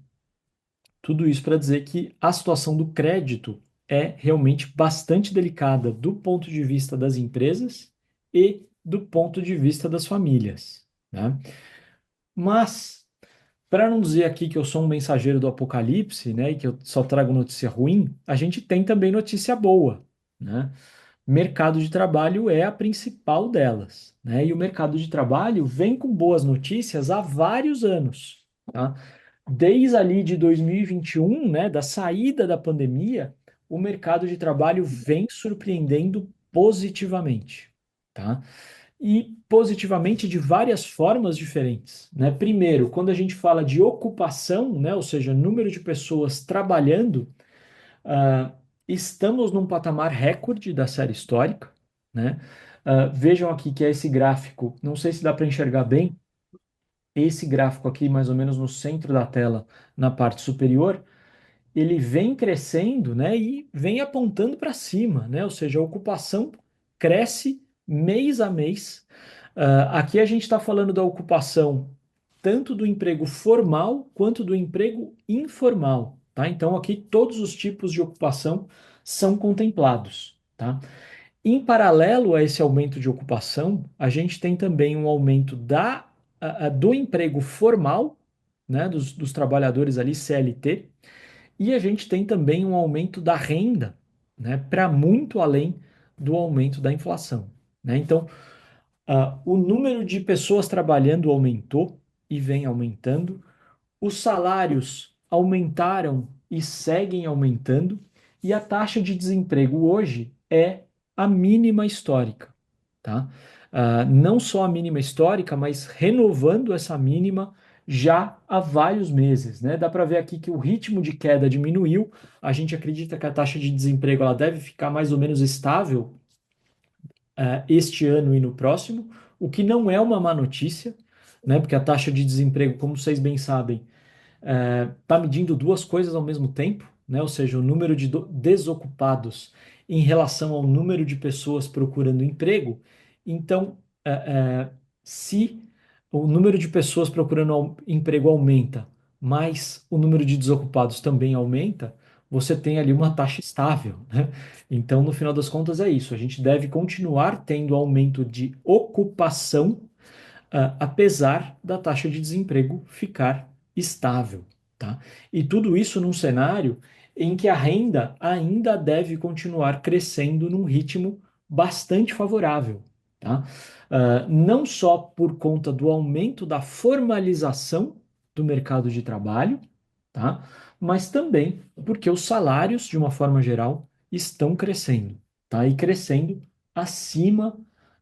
Speaker 2: tudo isso para dizer que a situação do crédito é realmente bastante delicada do ponto de vista das empresas e do ponto de vista das famílias, né? Mas, para não dizer aqui que eu sou um mensageiro do apocalipse, né, e que eu só trago notícia ruim, a gente tem também notícia boa, né? Mercado de trabalho é a principal delas, né? E o mercado de trabalho vem com boas notícias há vários anos, tá? Desde ali de 2021, né, da saída da pandemia, o mercado de trabalho vem surpreendendo positivamente, tá? E positivamente de várias formas diferentes, né? Primeiro, quando a gente fala de ocupação, né, ou seja, número de pessoas trabalhando, ah, estamos num patamar recorde da série histórica, né? Vejam aqui que é esse gráfico, não sei se dá para enxergar bem, esse gráfico aqui, mais ou menos no centro da tela, na parte superior, ele vem crescendo, né, e vem apontando para cima, né? Ou seja, a ocupação cresce mês a mês. Aqui a gente está falando da ocupação tanto do emprego formal quanto do emprego informal, tá? Então aqui todos os tipos de ocupação são contemplados, tá? Em paralelo a esse aumento de ocupação, a gente tem também um aumento da do emprego formal, né, dos trabalhadores ali CLT, e a gente tem também um aumento da renda, né, para muito além do aumento da inflação, né? Então, o número de pessoas trabalhando aumentou e vem aumentando, os salários aumentaram e seguem aumentando, e a taxa de desemprego hoje é a mínima histórica, tá? Não só a mínima histórica, mas renovando essa mínima já há vários meses, né? Dá para ver aqui que o ritmo de queda diminuiu. A gente acredita que a taxa de desemprego ela deve ficar mais ou menos estável este ano e no próximo, o que não é uma má notícia, né? Porque a taxa de desemprego, como vocês bem sabem, está medindo duas coisas ao mesmo tempo, né? Ou seja, o número de desocupados em relação ao número de pessoas procurando emprego. Então, se o número de pessoas procurando emprego aumenta, mas o número de desocupados também aumenta, você tem ali uma taxa estável, né? Então, no final das contas, é isso. A gente deve continuar tendo aumento de ocupação apesar da taxa de desemprego ficar estável, tá? E tudo isso num cenário em que a renda ainda deve continuar crescendo num ritmo bastante favorável, tá? Não só por conta do aumento da formalização do mercado de trabalho, tá? Mas também porque os salários, de uma forma geral, estão crescendo, tá? E crescendo acima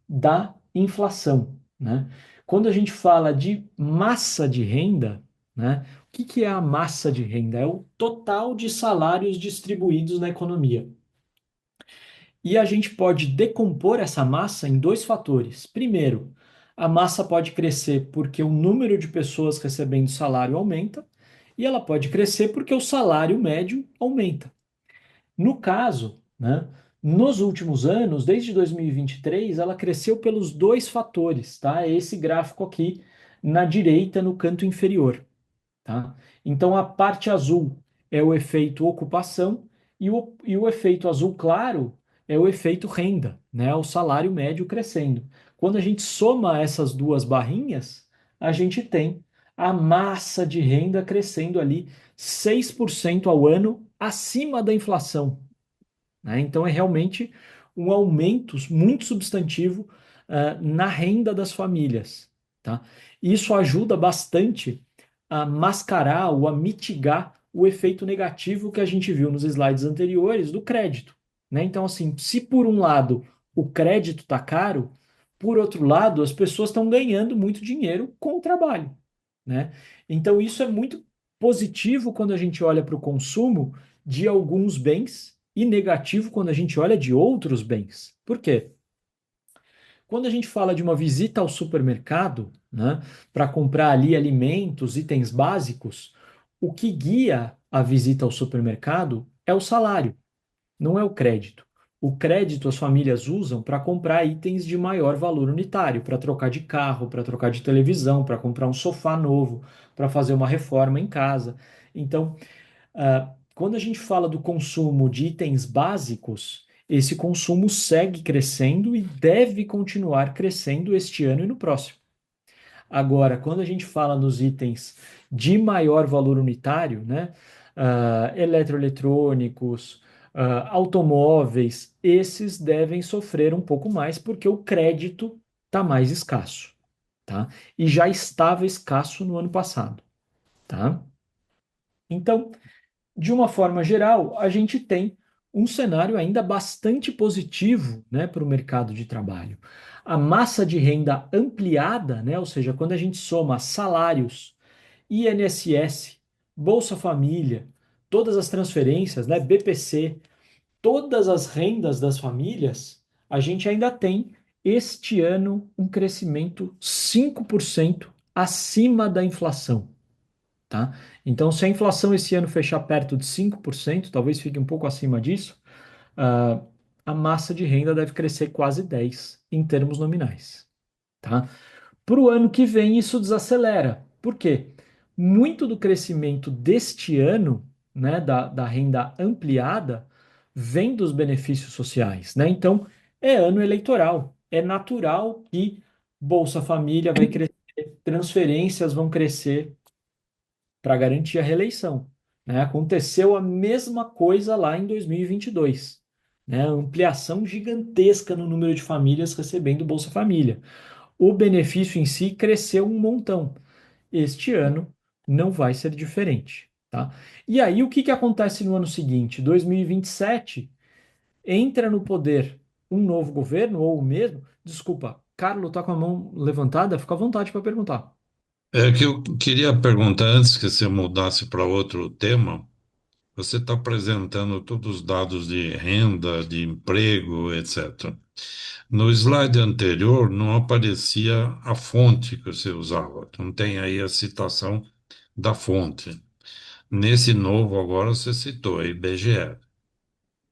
Speaker 2: da inflação, né? Quando a gente fala de massa de renda, né? O que que é a massa de renda? É o total de salários distribuídos na economia. E a gente pode decompor essa massa em dois fatores. Primeiro, a massa pode crescer porque o número de pessoas recebendo salário aumenta, e ela pode crescer porque o salário médio aumenta. No caso, né, nos últimos anos, desde 2023, ela cresceu pelos dois fatores, tá? É esse gráfico aqui na direita, no canto inferior, tá? Então, a parte azul é o efeito ocupação e o efeito azul claro é o efeito renda, né? O salário médio crescendo. Quando a gente soma essas duas barrinhas, a gente tem a massa de renda crescendo ali 6% ao ano acima da inflação, né? Então, é realmente um aumento muito substantivo na renda das famílias, tá? Isso ajuda bastante a mascarar ou a mitigar o efeito negativo que a gente viu nos slides anteriores do crédito, né? Então, assim, se por um lado o crédito está caro, por outro lado, as pessoas estão ganhando muito dinheiro com o trabalho, né? Então, isso é muito positivo quando a gente olha para o consumo de alguns bens e negativo quando a gente olha de outros bens. Por quê? Quando a gente fala de uma visita ao supermercado, né, para comprar ali alimentos, itens básicos, o que guia a visita ao supermercado é o salário, não é o crédito. O crédito as famílias usam para comprar itens de maior valor unitário, para trocar de carro, para trocar de televisão, para comprar um sofá novo, para fazer uma reforma em casa. Então, quando a gente fala do consumo de itens básicos, esse consumo segue crescendo e deve continuar crescendo este ano e no próximo. Agora, quando a gente fala nos itens de maior valor unitário, né, eletroeletrônicos, automóveis, esses devem sofrer um pouco mais porque o crédito está mais escasso, tá? E já estava escasso no ano passado, tá? Então, de uma forma geral, a gente tem um cenário ainda bastante positivo, né, para o mercado de trabalho. A massa de renda ampliada, né, ou seja, quando a gente soma salários, INSS, Bolsa Família, todas as transferências, né, BPC, todas as rendas das famílias, a gente ainda tem este ano um crescimento 5% acima da inflação. Tá? Então, se a inflação esse ano fechar perto de 5%, talvez fique um pouco acima disso, ah, a massa de renda deve crescer quase 10% em termos nominais. Tá? Para o ano que vem, isso desacelera. Por quê? Muito do crescimento deste ano, né, da renda ampliada, vem dos benefícios sociais. Né? Então, é ano eleitoral. É natural que Bolsa Família vai crescer, transferências vão crescer para garantir a reeleição. Né? Aconteceu a mesma coisa lá em 2022. Né? Ampliação gigantesca no número de famílias recebendo Bolsa Família. O benefício em si cresceu um montão. Este ano não vai ser diferente. Tá? E aí, o que que acontece no ano seguinte? 2027, entra no poder um novo governo, ou o mesmo. Desculpa, Carlos está com a mão levantada, fica à vontade para perguntar.
Speaker 3: É que eu queria perguntar, antes que você mudasse para outro tema, você está apresentando todos os dados de renda, de emprego, etc. No slide anterior não aparecia a fonte que você usava, não tem aí a citação da fonte. Nesse novo agora você citou, é IBGE.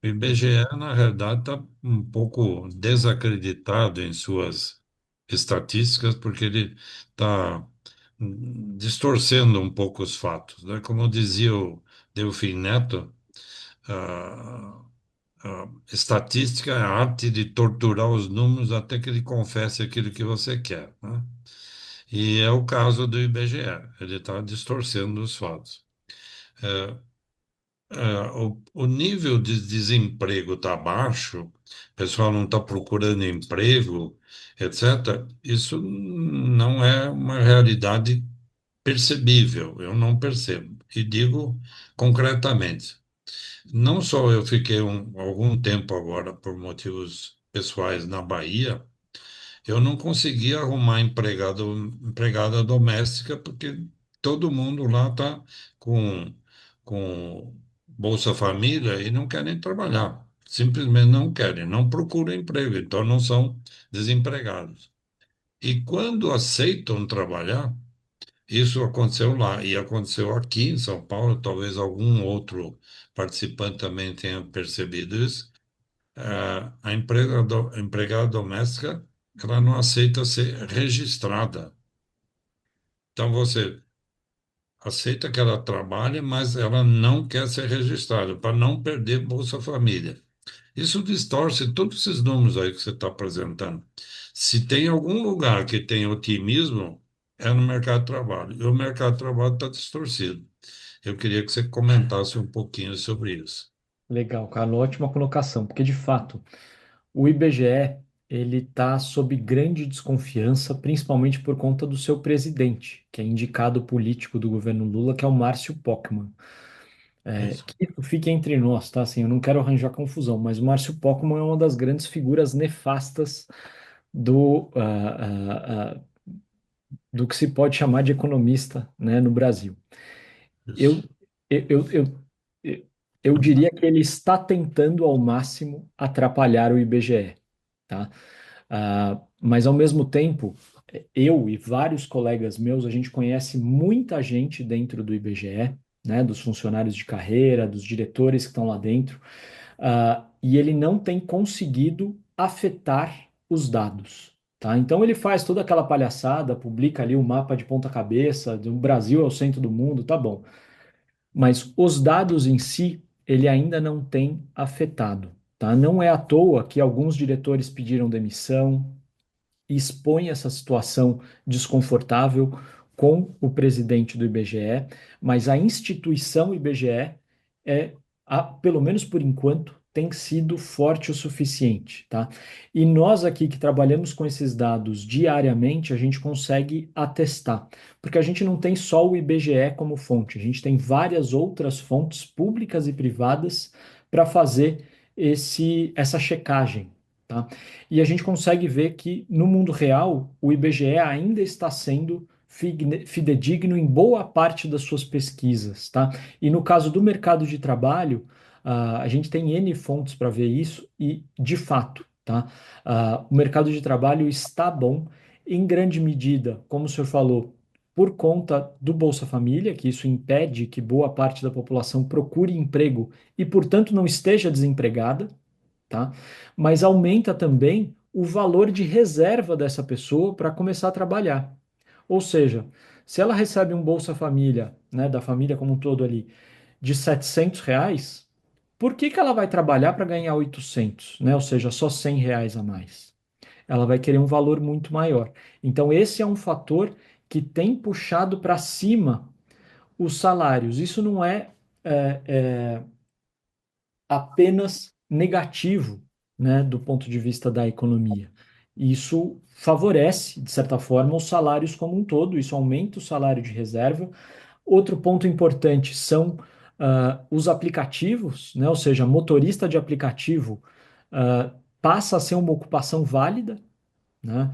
Speaker 3: O IBGE, na realidade, está um pouco desacreditado em suas estatísticas, porque ele está distorcendo um pouco os fatos, né? Como dizia o Delfim Neto, a, a estatística é a arte de torturar os números até que ele confesse aquilo que você quer, né? E é o caso do IBGE, ele está distorcendo os fatos. O nível de desemprego está baixo, o pessoal não está procurando emprego, etc. Isso não é uma realidade percebível, eu não percebo. E digo concretamente, não só eu fiquei algum tempo agora, por motivos pessoais, na Bahia, eu não conseguia arrumar empregada doméstica porque todo mundo lá está com Bolsa Família e não querem trabalhar. Simplesmente não querem, não procuram emprego, então não são desempregados. E quando aceitam trabalhar, isso aconteceu lá e aconteceu aqui em São Paulo, talvez algum outro participante também tenha percebido isso. A empregada doméstica, ela não aceita ser registrada. Então você aceita que ela trabalhe, mas ela não quer ser registrada para não perder Bolsa Família. Isso distorce todos esses números aí que você está apresentando. Se tem algum lugar que tem otimismo, é no mercado de trabalho. E o mercado de trabalho está distorcido. Eu queria que você comentasse um pouquinho sobre isso.
Speaker 2: Legal, Carlos, ótima colocação, porque de fato o IBGE ele está sob grande desconfiança, principalmente por conta do seu presidente, que é indicado político do governo Lula, que é o Márcio Pockmann.
Speaker 3: Isso.
Speaker 2: Que isso fique entre nós, tá? Assim, eu não quero arranjar confusão, mas o Márcio Pockmann é uma das grandes figuras nefastas do que se pode chamar de economista, né, no Brasil. Eu,
Speaker 3: Isso.
Speaker 2: eu, eu, eu, eu diria que ele está tentando ao máximo atrapalhar o IBGE, tá? Mas ao mesmo tempo, eu e vários colegas meus, a gente conhece muita gente dentro do IBGE, né, dos funcionários de carreira, dos diretores que estão lá dentro, e ele não tem conseguido afetar os dados. Tá? Então ele faz toda aquela palhaçada, publica ali o mapa de ponta cabeça, do Brasil é o centro do mundo, tá bom. Mas os dados em si, ele ainda não tem afetado. Tá? Não é à toa que alguns diretores pediram demissão, e expõe essa situação desconfortável com o presidente do IBGE, mas a instituição IBGE pelo menos por enquanto, tem sido forte o suficiente, tá? E nós aqui que trabalhamos com esses dados diariamente, a gente consegue atestar, porque a gente não tem só o IBGE como fonte, a gente tem várias outras fontes públicas e privadas para fazer essa checagem, tá? E a gente consegue ver que no mundo real o IBGE ainda está sendo fidedigno em boa parte das suas pesquisas, tá? E no caso do mercado de trabalho, a gente tem N fontes para ver isso e, de fato, tá? O mercado de trabalho está bom, em grande medida, como o senhor falou, por conta do Bolsa Família, que isso impede que boa parte da população procure emprego e, portanto, não esteja desempregada, tá? Mas aumenta também o valor de reserva dessa pessoa para começar a trabalhar. Ou seja, se ela recebe um Bolsa Família, né, da família como um todo ali, de R$ 700, por que que ela vai trabalhar para ganhar 800, né? Ou seja, só R$ 100 a mais? Ela vai querer um valor muito maior. Então, esse é um fator que tem puxado para cima os salários. Isso não é apenas negativo, né, do ponto de vista da economia. Isso favorece, de certa forma, os salários como um todo, isso aumenta o salário de reserva. Outro ponto importante são os aplicativos, né, ou seja, motorista de aplicativo passa a ser uma ocupação válida, né?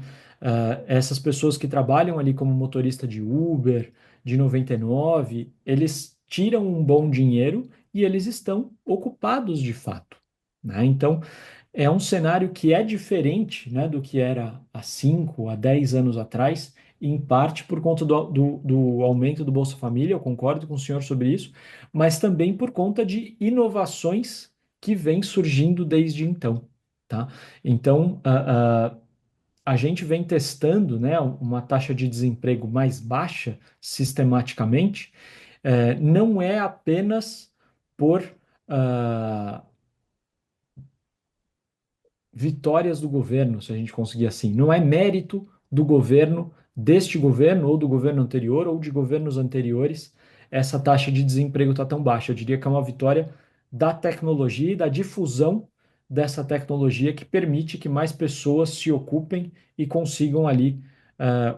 Speaker 2: Essas pessoas que trabalham ali como motorista de Uber, de 99, eles tiram um bom dinheiro e eles estão ocupados de fato, né? Então, é um cenário que é diferente, né, do que era há 5, há 10 anos atrás, em parte por conta do aumento do Bolsa Família, eu concordo com o senhor sobre isso, mas também por conta de inovações que vêm surgindo desde então, tá? Então, a gente vem testando, né, uma taxa de desemprego mais baixa sistematicamente, não é apenas por ah, vitórias do governo, se a gente conseguir assim. Não é mérito do governo, deste governo, ou do governo anterior, ou de governos anteriores, essa taxa de desemprego está tão baixa. Eu diria que é uma vitória da tecnologia e da difusão dessa tecnologia que permite que mais pessoas se ocupem e consigam ali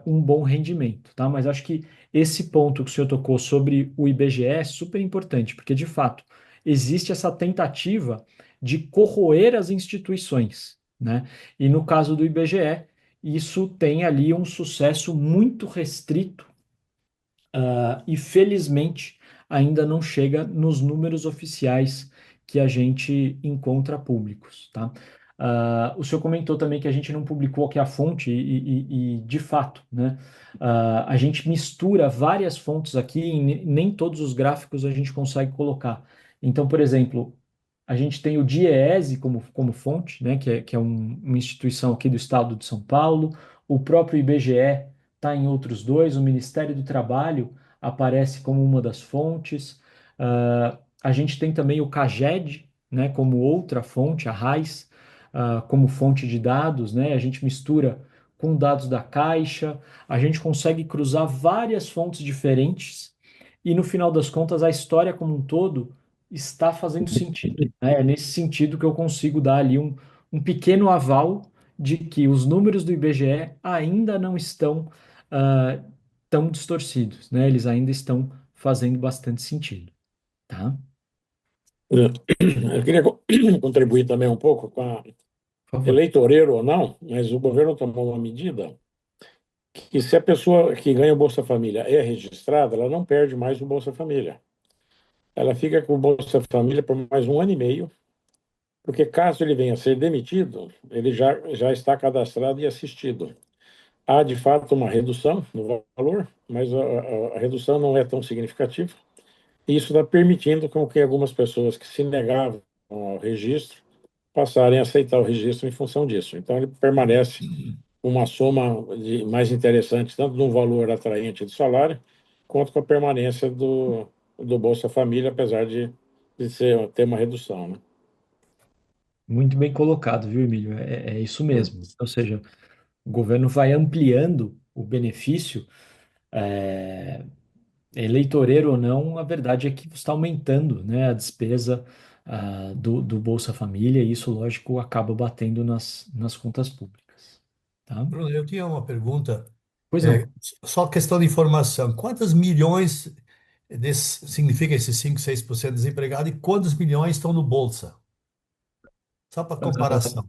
Speaker 2: um bom rendimento, tá? Mas acho que esse ponto que o senhor tocou sobre o IBGE é super importante, porque de fato existe essa tentativa de corroer as instituições, né? E no caso do IBGE, isso tem ali um sucesso muito restrito, e felizmente ainda não chega nos números oficiais que a gente encontra públicos, tá? O senhor comentou também que a gente não publicou aqui a fonte e, de fato, né? A gente mistura várias fontes aqui e nem todos os gráficos a gente consegue colocar. Então, por exemplo, a gente tem o DIEESE como fonte, né, que é uma instituição aqui do estado de São Paulo. O próprio IBGE está em outros dois. O Ministério do Trabalho aparece como uma das fontes. A gente tem também o CAGED, né, como outra fonte, a RAIS, como fonte de dados. Né? A gente mistura com dados da Caixa. A gente consegue cruzar várias fontes diferentes. E no final das contas, a história como um todo está fazendo sentido, né? É nesse sentido que eu consigo dar ali um pequeno aval de que os números do IBGE ainda não estão ah, tão distorcidos, né? Eles ainda estão fazendo bastante sentido, tá?
Speaker 1: Eu queria contribuir também um pouco com a
Speaker 2: Por favor.
Speaker 1: eleitoreiro ou não, mas o governo tomou uma medida que se a pessoa que ganha o Bolsa Família é registrada, ela não perde mais o Bolsa Família. Ela fica com o Bolsa Família por mais um ano e meio, porque caso ele venha a ser demitido, ele já está cadastrado e assistido. Há, de fato, uma redução no valor, mas a redução não é tão significativa. E isso está permitindo com que algumas pessoas que se negavam ao registro passarem a aceitar o registro em função disso. Então, ele permanece uma soma mais interessante, tanto no valor atraente do salário, quanto com a permanência do Bolsa Família, apesar ter uma redução, né?
Speaker 2: Muito bem colocado, viu, Emílio? É isso mesmo. Ou seja, o governo vai ampliando o benefício, é, eleitoreiro ou não, a verdade é que está aumentando, né, a despesa do Bolsa Família, e isso, lógico, acaba batendo nas contas públicas, tá?
Speaker 4: Bruno, eu tinha uma pergunta,
Speaker 2: Pois
Speaker 4: é,
Speaker 2: não.
Speaker 4: só questão de informação. Quantos milhões significa esses 5, 6% desempregado e quantos milhões estão no Bolsa? Só para comparação.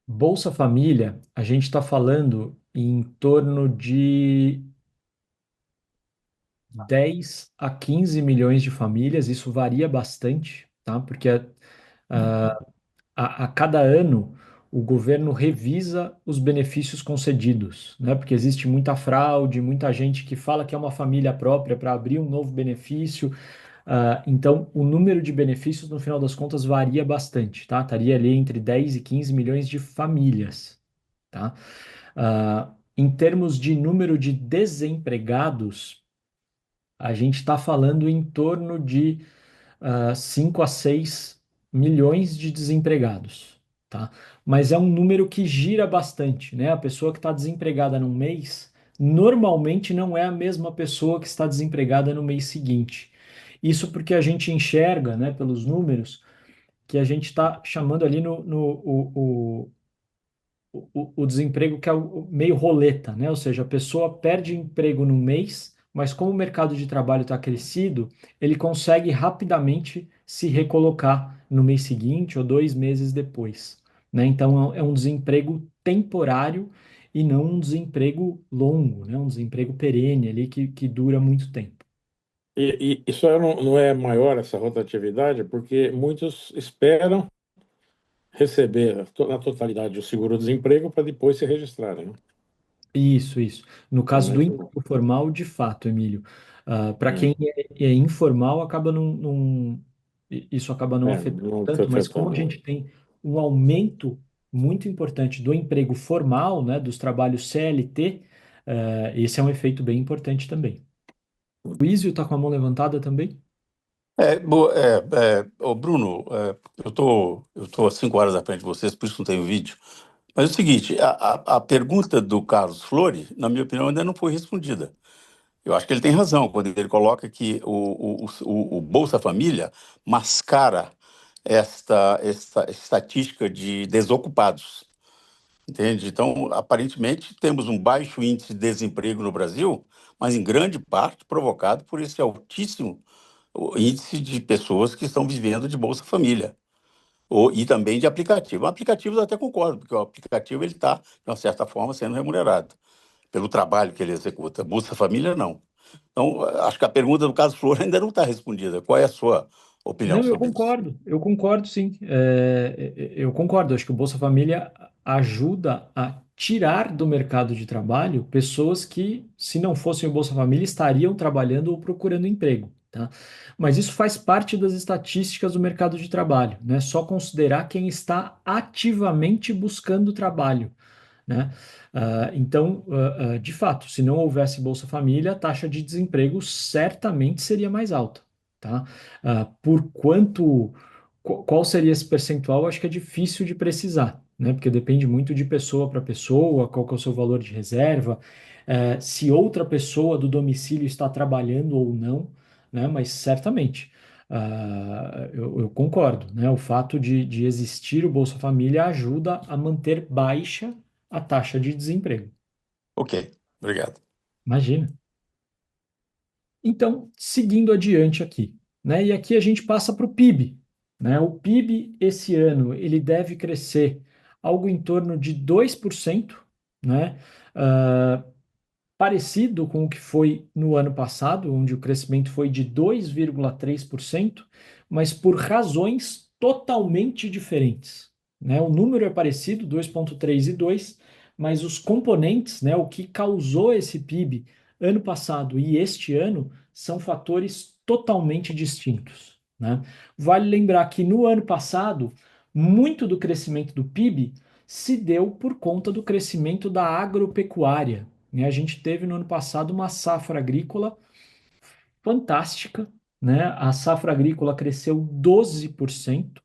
Speaker 2: Bolsa Família, a gente está falando em torno de 10 a 15 milhões de famílias, isso varia bastante, tá? Porque ah, a cada ano o governo revisa os benefícios concedidos, né? Porque existe muita fraude, muita gente que fala que é uma família própria para abrir um novo benefício. Então, o número de benefícios, no final das contas, varia bastante, tá? Estaria ali entre 10 e 15 milhões de famílias, tá? Em termos de número de desempregados, a gente está falando em torno de 5 a 6 milhões de desempregados, tá? Mas é um número que gira bastante, né? A pessoa que está desempregada num mês normalmente não é a mesma pessoa que está desempregada no mês seguinte. Isso porque a gente enxerga, né, pelos números, que a gente está chamando ali o desemprego que é o meio roleta, né? Ou seja, a pessoa perde emprego no mês, mas como o mercado de trabalho está crescido, ele consegue rapidamente se recolocar no mês seguinte ou 2 meses depois, né? Então é um desemprego temporário e não um desemprego longo, né? Um desemprego perene ali que dura muito tempo.
Speaker 1: E isso não é maior, essa rotatividade, porque muitos esperam receber na totalidade o seguro-desemprego para depois se registrarem, né?
Speaker 2: Isso, isso. No caso
Speaker 1: Então,
Speaker 2: do emprego formal, de fato, Emílio, para quem é informal, isso acaba não afetando
Speaker 1: não está
Speaker 2: tanto, mas como a
Speaker 1: afetando.
Speaker 2: gente tem um aumento muito importante do emprego formal, né, dos trabalhos CLT, esse é um efeito bem importante também. O Izio está com a mão levantada também?
Speaker 5: Ô Bruno, eu tô há 5 horas à frente de vocês, por isso não tenho vídeo. Mas é o seguinte, a pergunta do Carlos Flore, na minha opinião, ainda não foi respondida. Eu acho que ele tem razão quando ele coloca que o Bolsa Família mascara esta estatística de desocupados, entende? Então, aparentemente, temos um baixo índice de desemprego no Brasil, mas em grande parte provocado por esse altíssimo o índice de pessoas que estão vivendo de Bolsa Família. E também de aplicativo. Aplicativos eu até concordo, porque o aplicativo ele está, de uma certa forma, sendo remunerado pelo trabalho que ele executa. Bolsa Família, não. Então, acho que a pergunta do caso Flor ainda não está respondida. Qual é a sua opinião
Speaker 2: Não,
Speaker 5: sobre isso?
Speaker 2: eu concordo sim. Eu concordo. Acho que o Bolsa Família ajuda a tirar do mercado de trabalho pessoas que, se não fossem o Bolsa Família, estariam trabalhando ou procurando emprego, tá? Mas isso faz parte das estatísticas do mercado de trabalho, né? Só considerar quem está ativamente buscando trabalho, né? Então, de fato, se não houvesse Bolsa Família, a taxa de desemprego certamente seria mais alta, tá? Por quanto, qual seria esse percentual? Acho que é difícil de precisar, né? Porque depende muito de pessoa para pessoa, qual que é o seu valor de reserva, se outra pessoa do domicílio está trabalhando ou não, né? Mas certamente. Eu concordo, né? O fato de existir o Bolsa Família ajuda a manter baixa a taxa de desemprego.
Speaker 5: Ok, obrigado.
Speaker 2: Imagina. Então, seguindo adiante aqui, né? E aqui a gente passa para o PIB, né? O PIB esse ano ele deve crescer algo em torno de 2%, né? Ah, parecido com o que foi no ano passado, onde o crescimento foi de 2,3%, mas por razões totalmente diferentes, né? O número é parecido, 2,3 e 2, mas os componentes, né, o que causou esse PIB ano passado e este ano são fatores totalmente distintos, né? Vale lembrar que no ano passado, muito do crescimento do PIB se deu por conta do crescimento da agropecuária, né? A gente teve no ano passado uma safra agrícola fantástica, né? A safra agrícola cresceu 12%,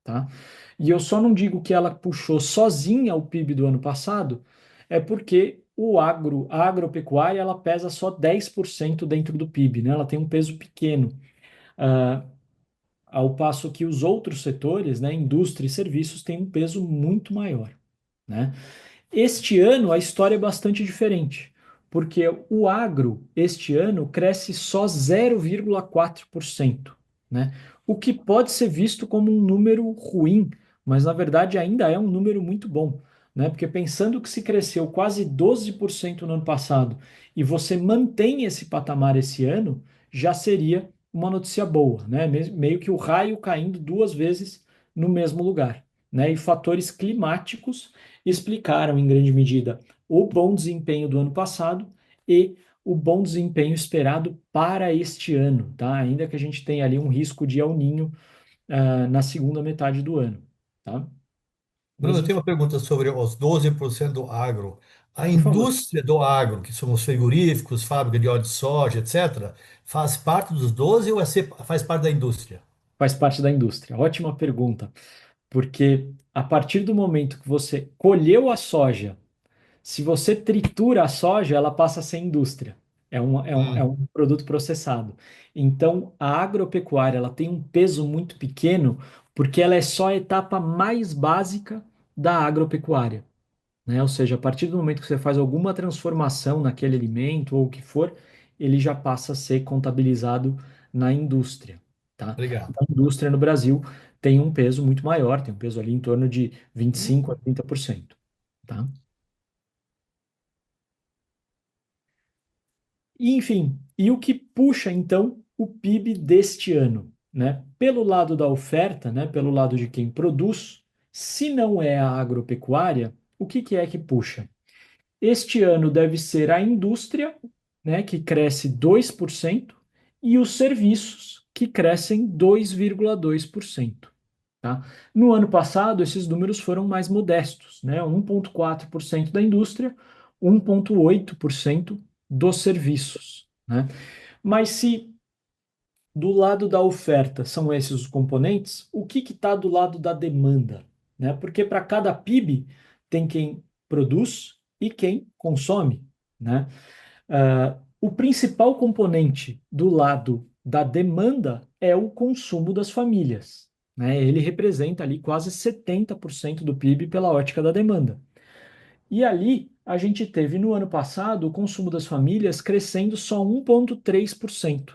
Speaker 2: tá? E eu só não digo que ela puxou sozinha o PIB do ano passado, é porque a agropecuária, ela pesa só 10% dentro do PIB, né? Ela tem um peso pequeno. Ah, ao passo que os outros setores, né, indústria e serviços, têm um peso muito maior, né? Este ano a história é bastante diferente, porque o agro este ano cresce só 0,4%, né? O que pode ser visto como um número ruim, mas na verdade ainda é um número muito bom, né? Porque pensando que se cresceu quase 12% no ano passado e você mantém esse patamar esse ano, já seria uma notícia boa, né? Meio que o raio caindo 2 vezes no mesmo lugar, né? E fatores climáticos explicaram em grande medida o bom desempenho do ano passado e o bom desempenho esperado para este ano, tá? Ainda que a gente tenha ali um risco de El Niño na segunda metade do ano, tá?
Speaker 4: Bruno,
Speaker 2: Mas,
Speaker 4: eu tenho uma pergunta sobre os 12% do agro. A
Speaker 2: por favor,
Speaker 4: indústria do agro, que são os frigoríficos, fábrica de óleo de soja, etc., faz parte dos 12 ou faz parte da indústria?
Speaker 2: faz parte da indústria. Ótima pergunta, porque a partir do momento que você colheu a soja, Se você tritura a soja, ela passa a ser indústria. É
Speaker 4: Hum,
Speaker 2: um produto processado. Então, a agropecuária ela tem um peso muito pequeno porque ela é só a etapa mais básica da agropecuária, né? Ou seja, a partir do momento que você faz alguma transformação naquele alimento ou o que for, ele já passa a ser contabilizado na indústria, tá?
Speaker 4: obrigado.
Speaker 2: A indústria no Brasil tem um peso muito maior, tem um peso ali em torno de 25 a 30%, tá? E, enfim, e o que puxa então o PIB deste ano, né? Pelo lado da oferta, né, pelo lado de quem produz, se não é a agropecuária, o que que é que puxa? Este ano deve ser a indústria, né, que cresce 2%, e os serviços, que crescem 2,2%. Tá? No ano passado, esses números foram mais modestos, né? 1,4% da indústria, 1,8% dos serviços. Né? Mas se do lado da oferta são esses os componentes, o que está do lado da demanda? Né? Porque para cada PIB tem quem produz e quem consome. Né? O principal componente do lado da demanda é o consumo das famílias. Né? Ele representa ali quase 70% do PIB pela ótica da demanda. E ali a gente teve no ano passado o consumo das famílias crescendo só 1,3%.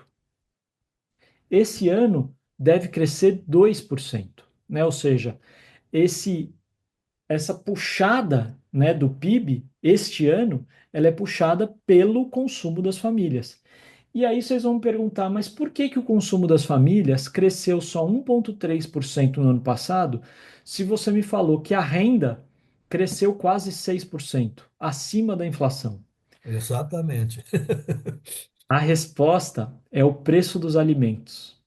Speaker 2: Esse ano deve crescer 2%, né? Ou seja, esse essa puxada, né, do PIB este ano, ela é puxada pelo consumo das famílias. E aí vocês vão me perguntar, mas por que que o consumo das famílias cresceu só 1,3% no ano passado, se você me falou que a renda cresceu quase 6%, acima da inflação?
Speaker 4: Exatamente.
Speaker 2: A resposta é o preço dos alimentos.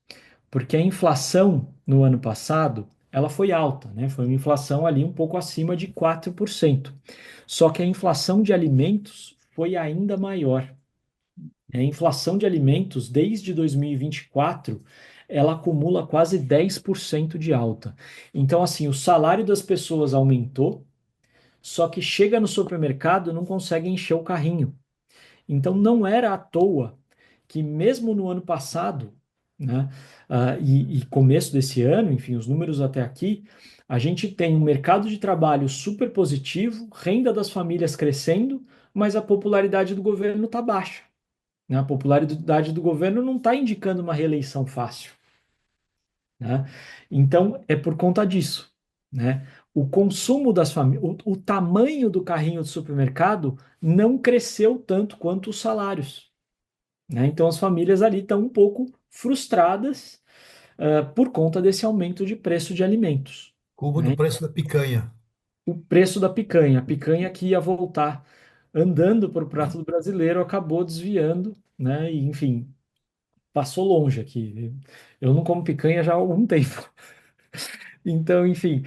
Speaker 2: Porque a inflação no ano passado, ela foi alta, né? Foi uma inflação ali um pouco acima de 4%. Só que a inflação de alimentos foi ainda maior. A inflação de alimentos, desde 2024, ela acumula quase 10% de alta. Então, assim, o salário das pessoas aumentou, só que chega no supermercado e não consegue encher o carrinho. Então, não era à toa que, mesmo no ano passado, né, e começo desse ano, enfim, os números até aqui, a gente tem um mercado de trabalho super positivo, renda das famílias crescendo, mas a popularidade do governo está baixa. Né? A popularidade do governo não está indicando uma reeleição fácil. Né? Então, é por conta disso. Né? O consumo das famílias, o tamanho do carrinho do supermercado não cresceu tanto quanto os salários. Né? Então, as famílias ali estão um pouco frustradas por conta desse aumento de preço de alimentos.
Speaker 4: Culpa do
Speaker 2: Né?
Speaker 4: preço da picanha.
Speaker 2: O preço da picanha, a picanha que ia voltar andando para o prato do brasileiro acabou desviando, né? E, enfim, passou longe aqui. Eu não como picanha já há algum tempo. Então, enfim,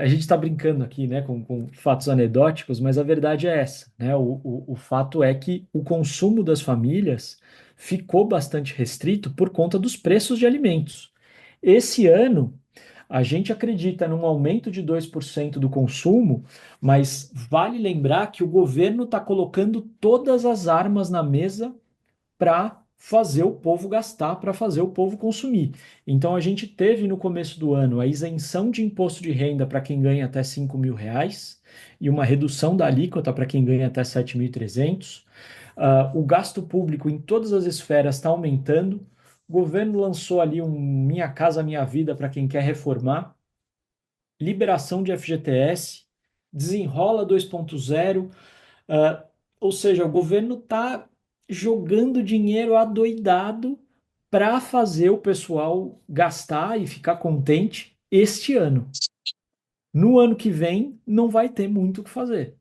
Speaker 2: a gente está brincando aqui, né, com fatos anedóticos, mas a verdade é essa, né? O fato é que o consumo das famílias ficou bastante restrito por conta dos preços de alimentos. Esse ano, a gente acredita num aumento de 2% do consumo, mas vale lembrar que o governo está colocando todas as armas na mesa para fazer o povo gastar, para fazer o povo consumir. Então, a gente teve no começo do ano a isenção de imposto de renda para quem ganha até R$ 5.000 e uma redução da alíquota para quem ganha até 7.300. O gasto público em todas as esferas está aumentando. O governo lançou ali um Minha Casa Minha Vida para quem quer reformar, liberação de FGTS, desenrola 2.0. Uh, ou seja, o governo está jogando dinheiro adoidado para fazer o pessoal gastar e ficar contente este ano. No ano que vem, não vai ter muito o que fazer.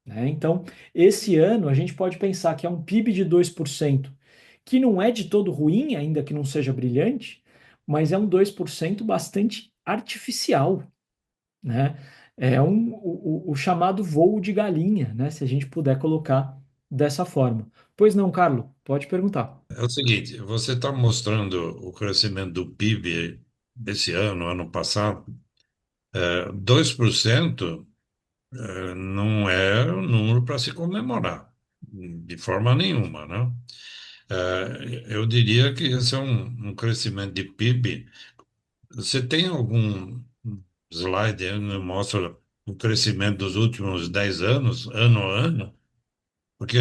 Speaker 2: Né? Então, esse ano, a gente pode pensar que é um PIB de 2%, que não é de todo ruim, ainda que não seja brilhante, mas é um 2% bastante artificial, né? É o chamado voo de galinha, né? Se a gente puder colocar dessa forma. Pois não, Carlos, pode perguntar.
Speaker 3: É o seguinte, você está mostrando o crescimento do PIB esse ano, ano passado, 2%. Não é um número para se comemorar, de forma nenhuma, né? Eu diria que esse é um crescimento de PIB. Você tem algum slide aí que mostra o crescimento dos últimos 10 anos, ano a ano? Porque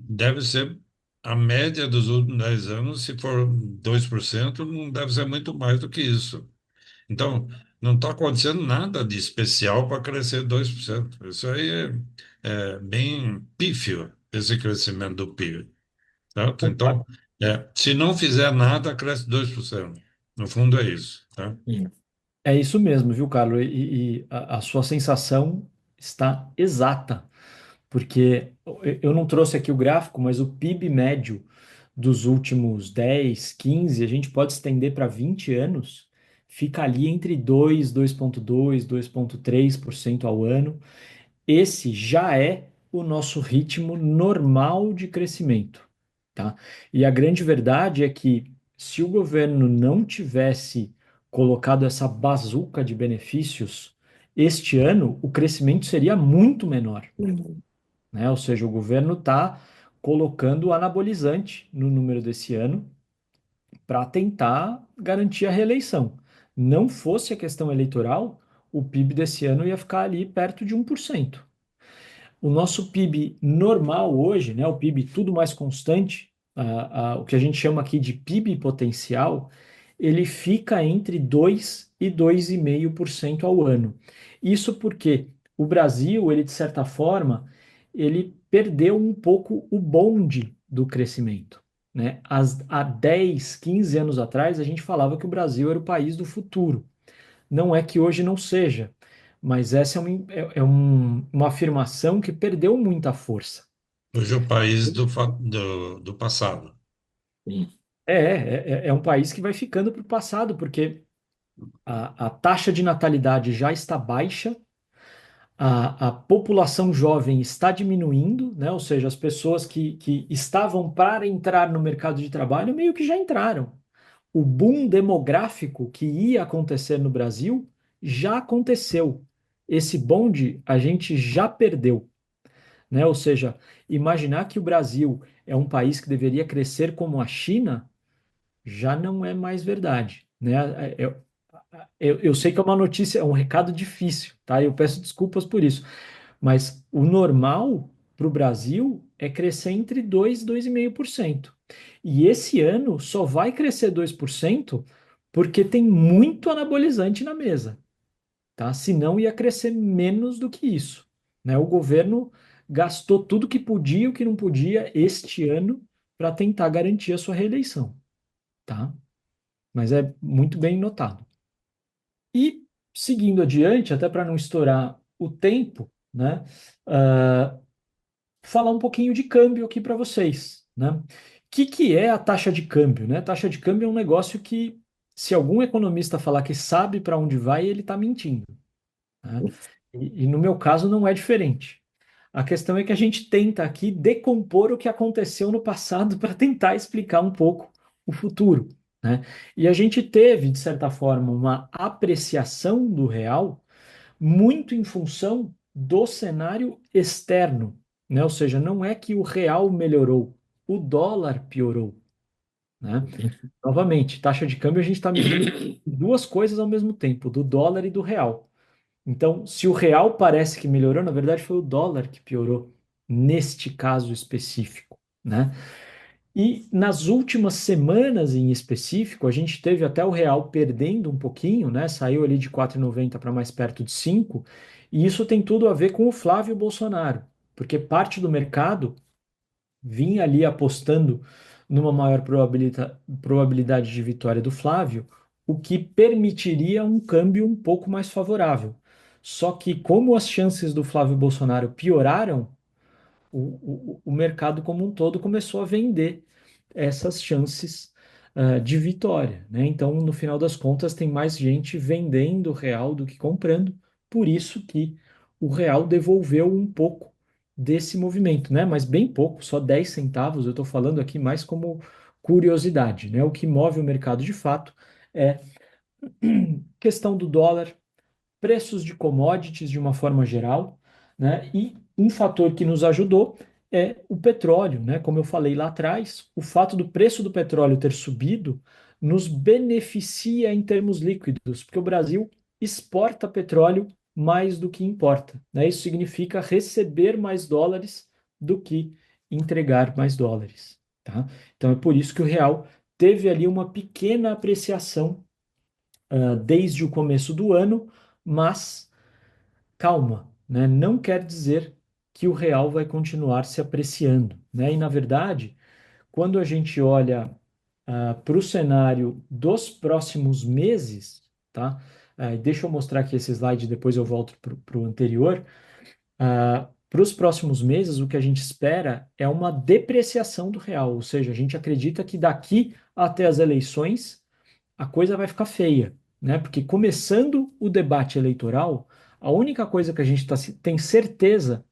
Speaker 3: deve ser a média dos últimos 10 anos, se for 2%, não deve ser muito mais do que isso. Então, não está acontecendo nada de especial para crescer 2%. Isso aí é bem pífio, esse crescimento do PIB. Certo? Então, se não fizer nada, cresce 2%. No fundo é isso. Tá?
Speaker 2: É isso mesmo, viu, Carlos? E a sua sensação está exata, porque eu não trouxe aqui o gráfico, mas o PIB médio dos últimos 10, 15, a gente pode estender para 20 anos, fica ali entre 2,2 2,3% ao ano. Esse já é o nosso ritmo normal de crescimento, tá? E a grande verdade é que se o governo não tivesse colocado essa bazuca de benefícios este ano, o crescimento seria muito menor, né? Ou seja, o governo está colocando anabolizante no número desse ano para tentar garantir a reeleição. Não fosse a questão eleitoral, o PIB desse ano ia ficar ali perto de 1%. O nosso PIB normal hoje, né, o PIB tudo mais constante, o que a gente chama aqui de PIB potencial, ele fica entre 2 e 2,5% ao ano. Isso porque o Brasil, ele de certa forma, ele perdeu um pouco o bonde do crescimento, né? Há 10, 15 anos atrás, a gente falava que o Brasil era o país do futuro. Não é que hoje não seja, mas essa uma afirmação que perdeu muita força.
Speaker 3: Hoje é o país do passado.
Speaker 2: É um país que vai ficando para o passado, porque a taxa de natalidade já está baixa, a população jovem está diminuindo, né? Ou seja, as pessoas que estavam para entrar no mercado de trabalho meio que já entraram. O boom demográfico que ia acontecer no Brasil já aconteceu. Esse bonde a gente já perdeu, né? Ou seja, imaginar que o Brasil é um país que deveria crescer como a China já não é mais verdade, né? Eu sei que é uma notícia, é um recado difícil, tá? Eu peço desculpas por isso, mas o normal para o Brasil é crescer entre 2 e 2,5%. E esse ano só vai crescer 2% porque tem muito anabolizante na mesa, tá? Senão ia crescer menos do que isso, né? O governo gastou tudo que podia e o que não podia este ano para tentar garantir a sua reeleição, tá? Mas é muito bem notado. E seguindo adiante, até para não estourar o tempo, né? ah, Falar um pouquinho de câmbio aqui para vocês, né? O que é a taxa de câmbio, né? Taxa de câmbio é um negócio que, se algum economista falar que sabe para onde vai, ele está mentindo, né? E no meu caso não é diferente. A questão é que a gente tenta aqui decompor o que aconteceu no passado para tentar explicar um pouco o futuro, né? E a gente teve, de certa forma, uma apreciação do real muito em função do cenário externo, né? Ou seja, não é que o real melhorou, o dólar piorou, né? Novamente, taxa de câmbio a gente está medindo duas coisas ao mesmo tempo, do dólar e do real. Então, se o real parece que melhorou, na verdade foi o dólar que piorou neste caso específico, né? E nas últimas semanas em específico, a gente teve até o real perdendo um pouquinho, né? Saiu ali de 4,90 para mais perto de 5, e isso tem tudo a ver com o Flávio Bolsonaro, porque parte do mercado vinha ali apostando numa maior probabilidade de vitória do Flávio, o que permitiria um câmbio um pouco mais favorável. Só que como as chances do Flávio Bolsonaro pioraram, o mercado como um todo começou a vender essas chances de vitória, né? Então, no final das contas, tem mais gente vendendo o real do que comprando, por isso que o real devolveu um pouco desse movimento, né? Mas bem pouco, só 10 centavos, eu estou falando aqui mais como curiosidade, né? O que move o mercado de fato é questão do dólar, preços de commodities de uma forma geral, né? E um fator que nos ajudou é o petróleo, né? Como eu falei lá atrás, o fato do preço do petróleo ter subido nos beneficia em termos líquidos, porque o Brasil exporta petróleo mais do que importa, né? Isso significa receber mais dólares do que entregar mais dólares, tá? Então é por isso que o real teve ali uma pequena apreciação desde o começo do ano, mas calma, né? Não quer dizer que o real vai continuar se apreciando, né? E na verdade, quando a gente olha para o cenário dos próximos meses, tá? Deixa eu mostrar aqui esse slide, depois eu volto para o anterior. Para os próximos meses, o que a gente espera é uma depreciação do real, ou seja, a gente acredita que daqui até as eleições a coisa vai ficar feia, né? Porque começando o debate eleitoral, a única coisa que a gente tem certeza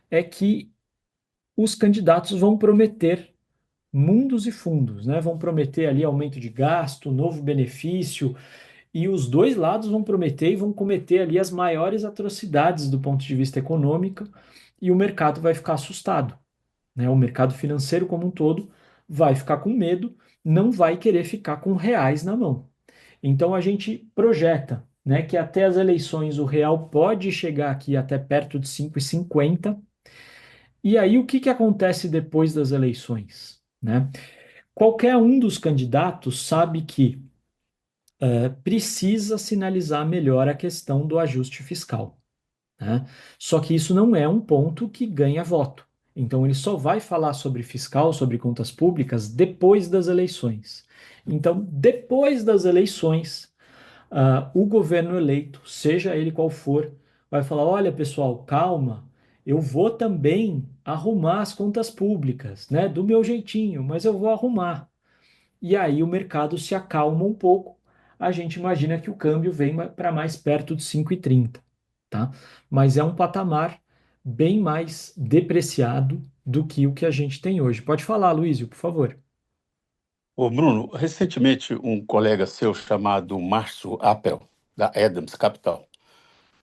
Speaker 2: é que os candidatos vão prometer mundos e fundos, né? Vão prometer ali aumento de gasto, novo benefício, e os dois lados vão prometer e vão cometer ali as maiores atrocidades do ponto de vista econômico, e o mercado vai ficar assustado, né? O mercado financeiro como um todo vai ficar com medo, não vai querer ficar com reais na mão. Então a gente projeta, né, que até as eleições o real pode chegar aqui até perto de 5,50. E aí o que que acontece depois das eleições, né? Qualquer um dos candidatos sabe que precisa sinalizar melhor a questão do ajuste fiscal, né? Só que isso não é um ponto que ganha voto. Então ele só vai falar sobre fiscal, sobre contas públicas depois das eleições. Então, depois das eleições, o governo eleito, seja ele qual for, vai falar: olha, pessoal, calma, eu vou também arrumar as contas públicas, né? Do meu jeitinho, mas eu vou arrumar. E aí o mercado se acalma um pouco. A gente imagina que o câmbio vem para mais perto de 5,30, tá? Mas é um patamar bem mais depreciado do que o que a gente tem hoje. Pode falar, Luísio, por favor.
Speaker 5: Ô, Bruno, recentemente um colega seu chamado Márcio Appel, da Adams Capital,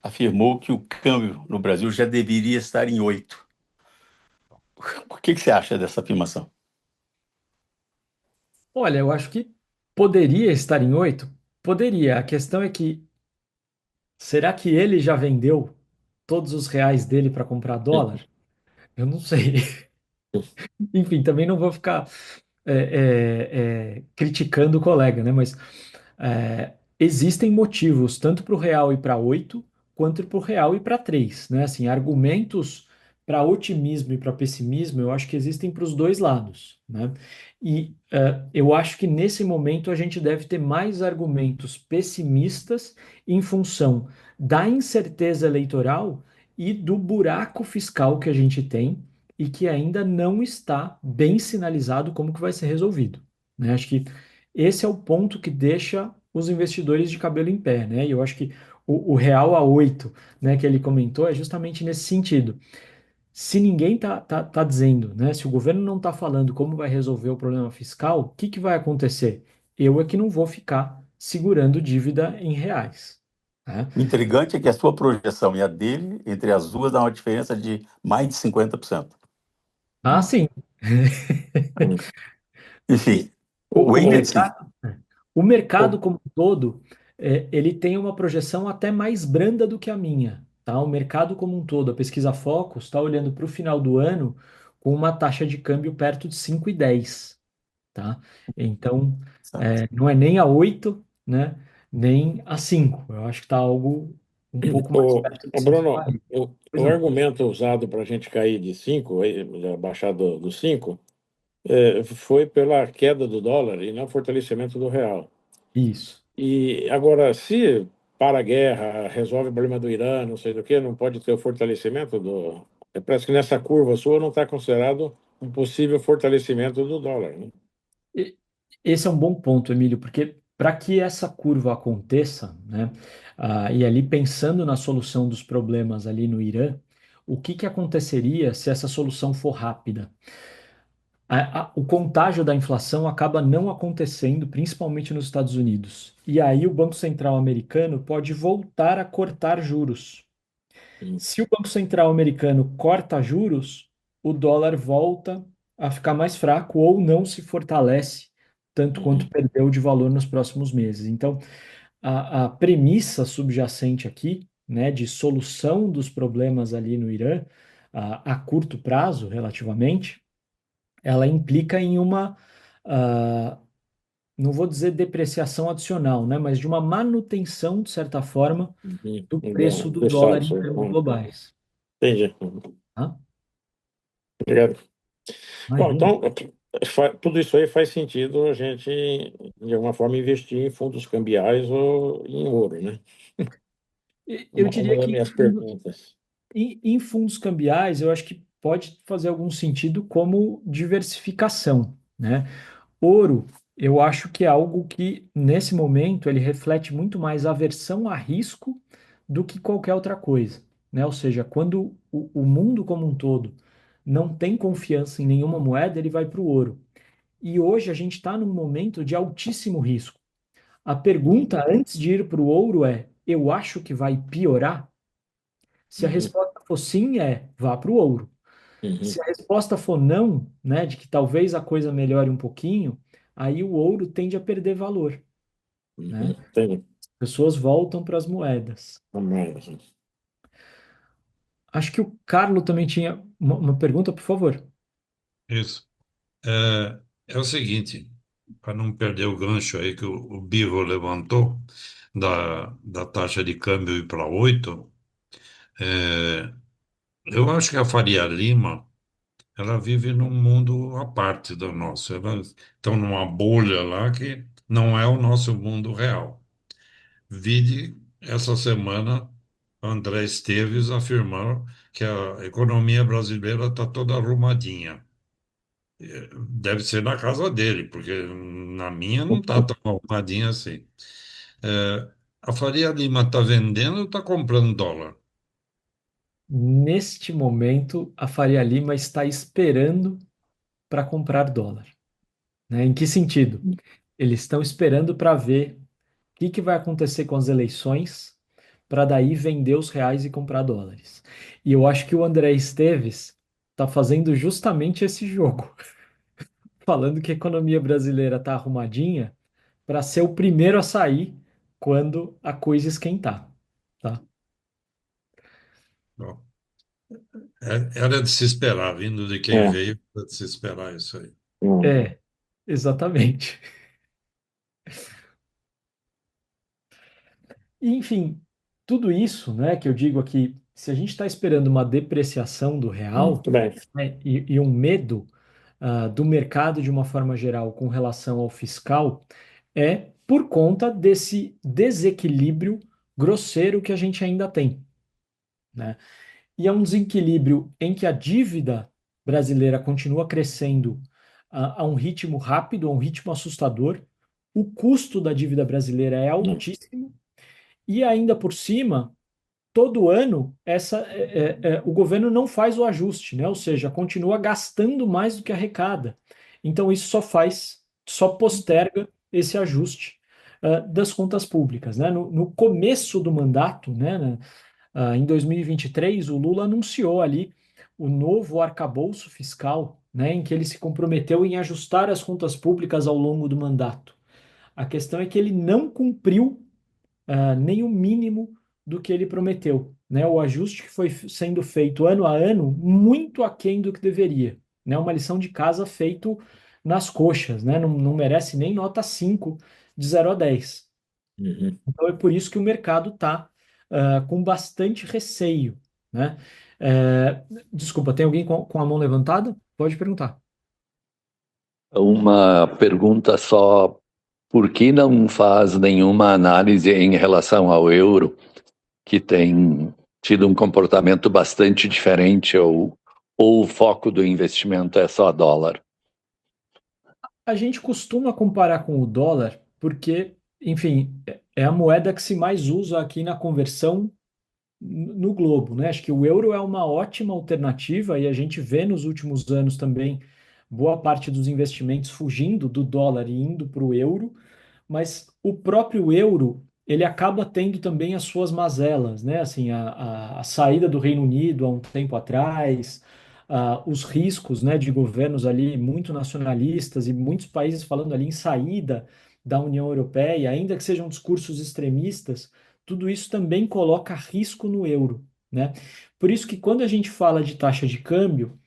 Speaker 5: afirmou que o câmbio no Brasil já deveria estar em 8. O que você acha dessa afirmação?
Speaker 2: Olha, eu acho que poderia estar em 8. Poderia. A questão é que, será que ele já vendeu todos os reais dele para comprar dólar? Eu não sei. Enfim, também não vou ficar criticando o colega, né? Mas existem motivos tanto para o real ir para 8 quanto para o real ir para 3, né? Assim, argumentos para otimismo e para pessimismo, eu acho que existem para os dois lados, né? E eu acho que nesse momento a gente deve ter mais argumentos pessimistas em função da incerteza eleitoral e do buraco fiscal que a gente tem e que ainda não está bem sinalizado como que vai ser resolvido, né? Acho que esse é o ponto que deixa os investidores de cabelo em pé, né? E eu acho que o real a 8, né, que ele comentou, é justamente nesse sentido. Se ninguém tá dizendo, né, se o governo não está falando como vai resolver o problema fiscal, o que que vai acontecer? Eu é que não vou ficar segurando dívida em reais, né?
Speaker 5: O intrigante é que a sua projeção e a dele, entre as duas, dá uma diferença de mais de 50%.
Speaker 2: Ah, sim.
Speaker 5: Enfim,
Speaker 2: O, o
Speaker 5: wait and see.
Speaker 2: mercado, o mercado como um todo, ele tem uma projeção até mais branda do que a minha, tá? O mercado como um todo, a pesquisa Focus está olhando para o final do ano com uma taxa de câmbio perto de 5,10, tá? Então, não é nem a 8, né? Nem a 5. Eu acho que está algo um pouco mais perto de cinco e
Speaker 1: Bruno,
Speaker 2: quarenta. Pois
Speaker 1: o
Speaker 2: não.
Speaker 1: argumento usado para a gente cair de 5, baixar do 5, foi pela queda do dólar e não fortalecimento do real.
Speaker 2: Isso.
Speaker 1: E agora, se para a guerra, resolve o problema do Irã, não sei do que, não pode ter o fortalecimento do. Parece que nessa curva sua não está considerado um possível fortalecimento do dólar, né?
Speaker 2: E- Esse é um bom ponto, Emílio, porque para que essa curva aconteça, né, e ali pensando na solução dos problemas ali no Irã, o que que aconteceria se essa solução for rápida? O contágio da inflação acaba não acontecendo, principalmente nos Estados Unidos. E aí o Banco Central americano pode voltar a cortar juros.
Speaker 1: Hum,
Speaker 2: Se o Banco Central americano corta juros, o dólar volta a ficar mais fraco ou não se fortalece tanto quanto
Speaker 1: uhum,
Speaker 2: perdeu de valor nos próximos meses. Então, a premissa subjacente aqui, né, de solução dos problemas ali no Irã, a curto prazo, relativamente, ela implica em uma, ah, não vou dizer depreciação adicional, né, mas de uma manutenção, de certa forma,
Speaker 1: uhum.
Speaker 2: do
Speaker 1: Bom,
Speaker 2: preço do
Speaker 1: do
Speaker 2: dólar
Speaker 1: status.
Speaker 2: em termos globais.
Speaker 1: Entendi.
Speaker 2: Tá?
Speaker 1: Obrigado. Bom,
Speaker 2: Imagina.
Speaker 1: então, tudo isso aí faz sentido a gente, de alguma forma, investir em fundos cambiais ou em ouro, né?
Speaker 2: Eu
Speaker 1: Uma
Speaker 2: diria
Speaker 1: das
Speaker 2: que
Speaker 1: minhas perguntas.
Speaker 2: em fundos cambiais, eu acho que pode fazer algum sentido como diversificação, né? Ouro, eu acho que é algo que, nesse momento, ele reflete muito mais aversão a risco do que qualquer outra coisa, né? Ou seja, quando o mundo como um todo não tem confiança em nenhuma moeda, ele vai para o ouro. E hoje a gente está num momento de altíssimo risco. A pergunta
Speaker 1: Uhum,
Speaker 2: antes de ir para o ouro é: eu acho que vai piorar? Se a
Speaker 1: uhum,
Speaker 2: resposta for sim, vá para o ouro. Se
Speaker 1: uhum,
Speaker 2: a resposta for não, né, de que talvez a coisa melhore um pouquinho, aí o ouro tende a perder valor,
Speaker 1: uhum.
Speaker 2: né?
Speaker 1: Entendi.
Speaker 2: Pessoas voltam para as moedas.
Speaker 1: Vamos.
Speaker 2: Acho que o Carlo também tinha uma pergunta, por favor.
Speaker 3: Isso. É o seguinte, para não perder o gancho aí que o Birro levantou, da taxa de câmbio ir para 8, é, eu acho que a Faria Lima, ela vive num mundo à parte do nosso. Elas estão numa bolha lá que não é o nosso mundo real. Vide essa semana André Esteves afirmar que a economia brasileira está toda arrumadinha. Deve ser na casa dele, porque na minha não está tão arrumadinha assim. É, a Faria Lima está vendendo ou está comprando dólar?
Speaker 2: Neste momento, a Faria Lima está esperando para comprar dólar, né? Em que sentido? Eles estão esperando para ver o que vai acontecer com as eleições, para daí vender os reais e comprar dólares. E eu acho que o André Esteves está fazendo justamente esse jogo, falando que a economia brasileira está arrumadinha para ser o primeiro a sair quando a coisa esquentar, tá?
Speaker 3: Bom, era de se esperar, vindo de quem
Speaker 1: É.
Speaker 3: veio, era de se esperar isso aí.
Speaker 2: É, exatamente. E, enfim, tudo isso, né, que eu digo aqui, se a gente está esperando uma depreciação do real,
Speaker 1: Muito bem.
Speaker 2: né, e um medo do mercado de uma forma geral com relação ao fiscal, é por conta desse desequilíbrio grosseiro que a gente ainda tem, né? E é um desequilíbrio em que a dívida brasileira continua crescendo a um ritmo rápido, a um ritmo assustador. O custo da dívida brasileira é
Speaker 1: Não.
Speaker 2: altíssimo e ainda por cima, todo ano o governo não faz o ajuste, né? Ou seja, continua gastando mais do que arrecada. Então isso só posterga esse ajuste das contas públicas, né? No começo do mandato, né, em 2023, o Lula anunciou ali o novo arcabouço fiscal, né, em que ele se comprometeu em ajustar as contas públicas ao longo do mandato. A questão é que ele não cumpriu nem o mínimo do que ele prometeu, né? O ajuste que foi sendo feito ano a ano, muito aquém do que deveria, né? Uma lição de casa feito nas coxas, né? Não merece nem nota 5 de 0 a 10.
Speaker 1: Uhum.
Speaker 2: Então é por isso que o mercado está com bastante receio, né? Desculpa, tem alguém com a mão levantada? Pode perguntar.
Speaker 6: Uma pergunta só: por que não faz nenhuma análise em relação ao euro, que tem tido um comportamento bastante diferente, ou o foco do investimento é só dólar?
Speaker 2: A gente costuma comparar com o dólar porque, enfim, é a moeda que se mais usa aqui na conversão no globo, né? Acho que o euro é uma ótima alternativa e a gente vê nos últimos anos também boa parte dos investimentos fugindo do dólar e indo para o euro, mas o próprio euro ele acaba tendo também as suas mazelas, né? Assim, a saída do Reino Unido há um tempo atrás, os riscos, né, de governos ali muito nacionalistas e muitos países falando ali em saída da União Europeia, ainda que sejam discursos extremistas, tudo isso também coloca risco no euro, né? Por isso que quando a gente fala de taxa de câmbio,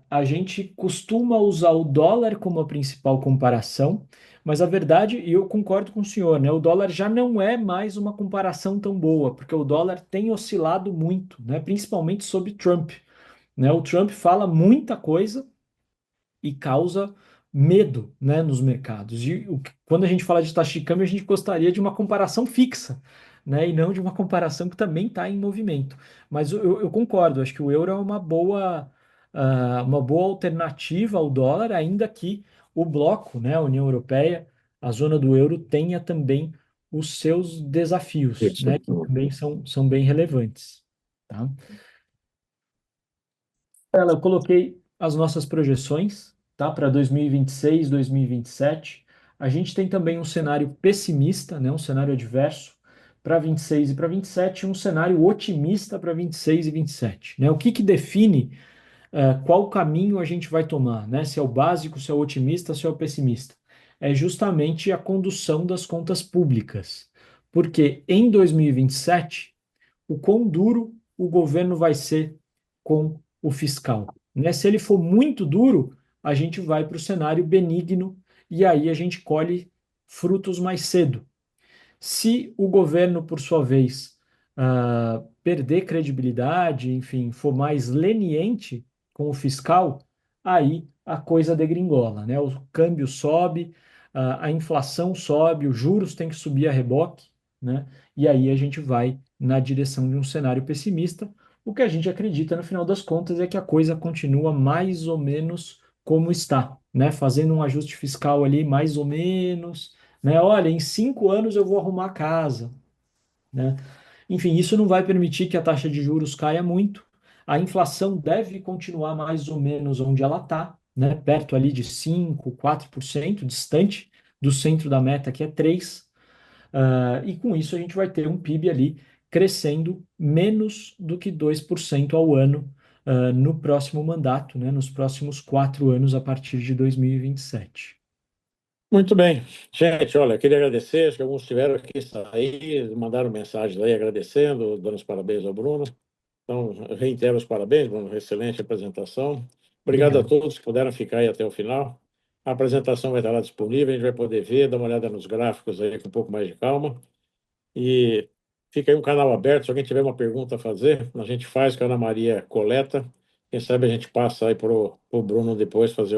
Speaker 2: a gente costuma usar o dólar como a principal comparação, mas a verdade, e eu concordo com o senhor, né? O dólar já não é mais uma comparação tão boa, porque o dólar tem oscilado muito, né? Principalmente sob Trump, né? O Trump fala muita coisa e causa medo, né, nos mercados. E quando a gente fala de taxa de câmbio, a gente gostaria de uma comparação fixa, né, e não de uma comparação que também está em movimento. Mas eu concordo, acho que o euro é uma boa alternativa ao dólar, ainda que o bloco, né, a União Europeia, a zona do euro, tenha também os seus desafios,
Speaker 1: Isso.
Speaker 2: né, que também são bem relevantes. Tá? Eu coloquei as nossas projeções, tá, para 2026, 2027. A gente tem também um cenário pessimista, né, um cenário adverso para 26 e para 27, e um cenário otimista para 26 e 27, né? O que define qual caminho a gente vai tomar, né? Se é o básico, se é o otimista, se é o pessimista? É justamente a condução das contas públicas. Porque em 2027 o quão duro o governo vai ser com o fiscal. Né? Se ele for muito duro, a gente vai para o cenário benigno e aí a gente colhe frutos mais cedo. Se o governo, por sua vez, perder credibilidade, enfim, for mais leniente com o fiscal, aí a coisa degringola, né? O câmbio sobe, a inflação sobe, os juros têm que subir a reboque, né? E aí a gente vai na direção de um cenário pessimista. O que a gente acredita, no final das contas, é que a coisa continua mais ou menos como está, né? Fazendo um ajuste fiscal ali mais ou menos, né? Olha, em 5 anos eu vou arrumar a casa, né? Enfim, isso não vai permitir que a taxa de juros caia muito. A inflação deve continuar mais ou menos onde ela está, né? Perto ali de 5, 4%, distante do centro da meta, que é 3%. E com isso a gente vai ter um PIB ali crescendo menos do que 2% ao ano no próximo mandato, né? Nos próximos 4 anos a partir de 2027.
Speaker 1: Muito bem. Gente, olha, queria agradecer, acho que alguns tiveram aqui sair, mandaram mensagens aí agradecendo, dando os parabéns ao Bruno. Então, eu reitero os parabéns, Bruno, excelente apresentação. Obrigado a todos que puderam ficar aí até o final. A apresentação vai estar lá disponível, a gente vai poder ver, dar uma olhada nos gráficos aí com um pouco mais de calma. E fica aí um canal aberto, se alguém tiver uma pergunta a fazer, a gente faz, que a Ana Maria coleta. Quem sabe a gente passa aí para o Bruno depois fazer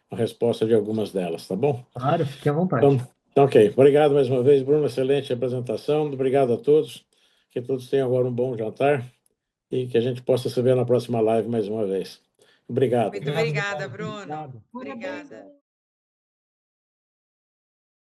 Speaker 1: a resposta de algumas delas, tá bom?
Speaker 2: Claro, fique à
Speaker 1: Então,
Speaker 2: vontade.
Speaker 1: ok. Obrigado mais uma vez, Bruno. Excelente apresentação. Obrigado a todos. Que todos tenham agora um bom jantar e que a gente possa se ver na próxima live mais uma vez. Obrigado.
Speaker 7: Muito obrigada, Bruno.
Speaker 2: Obrigado.
Speaker 7: Obrigada.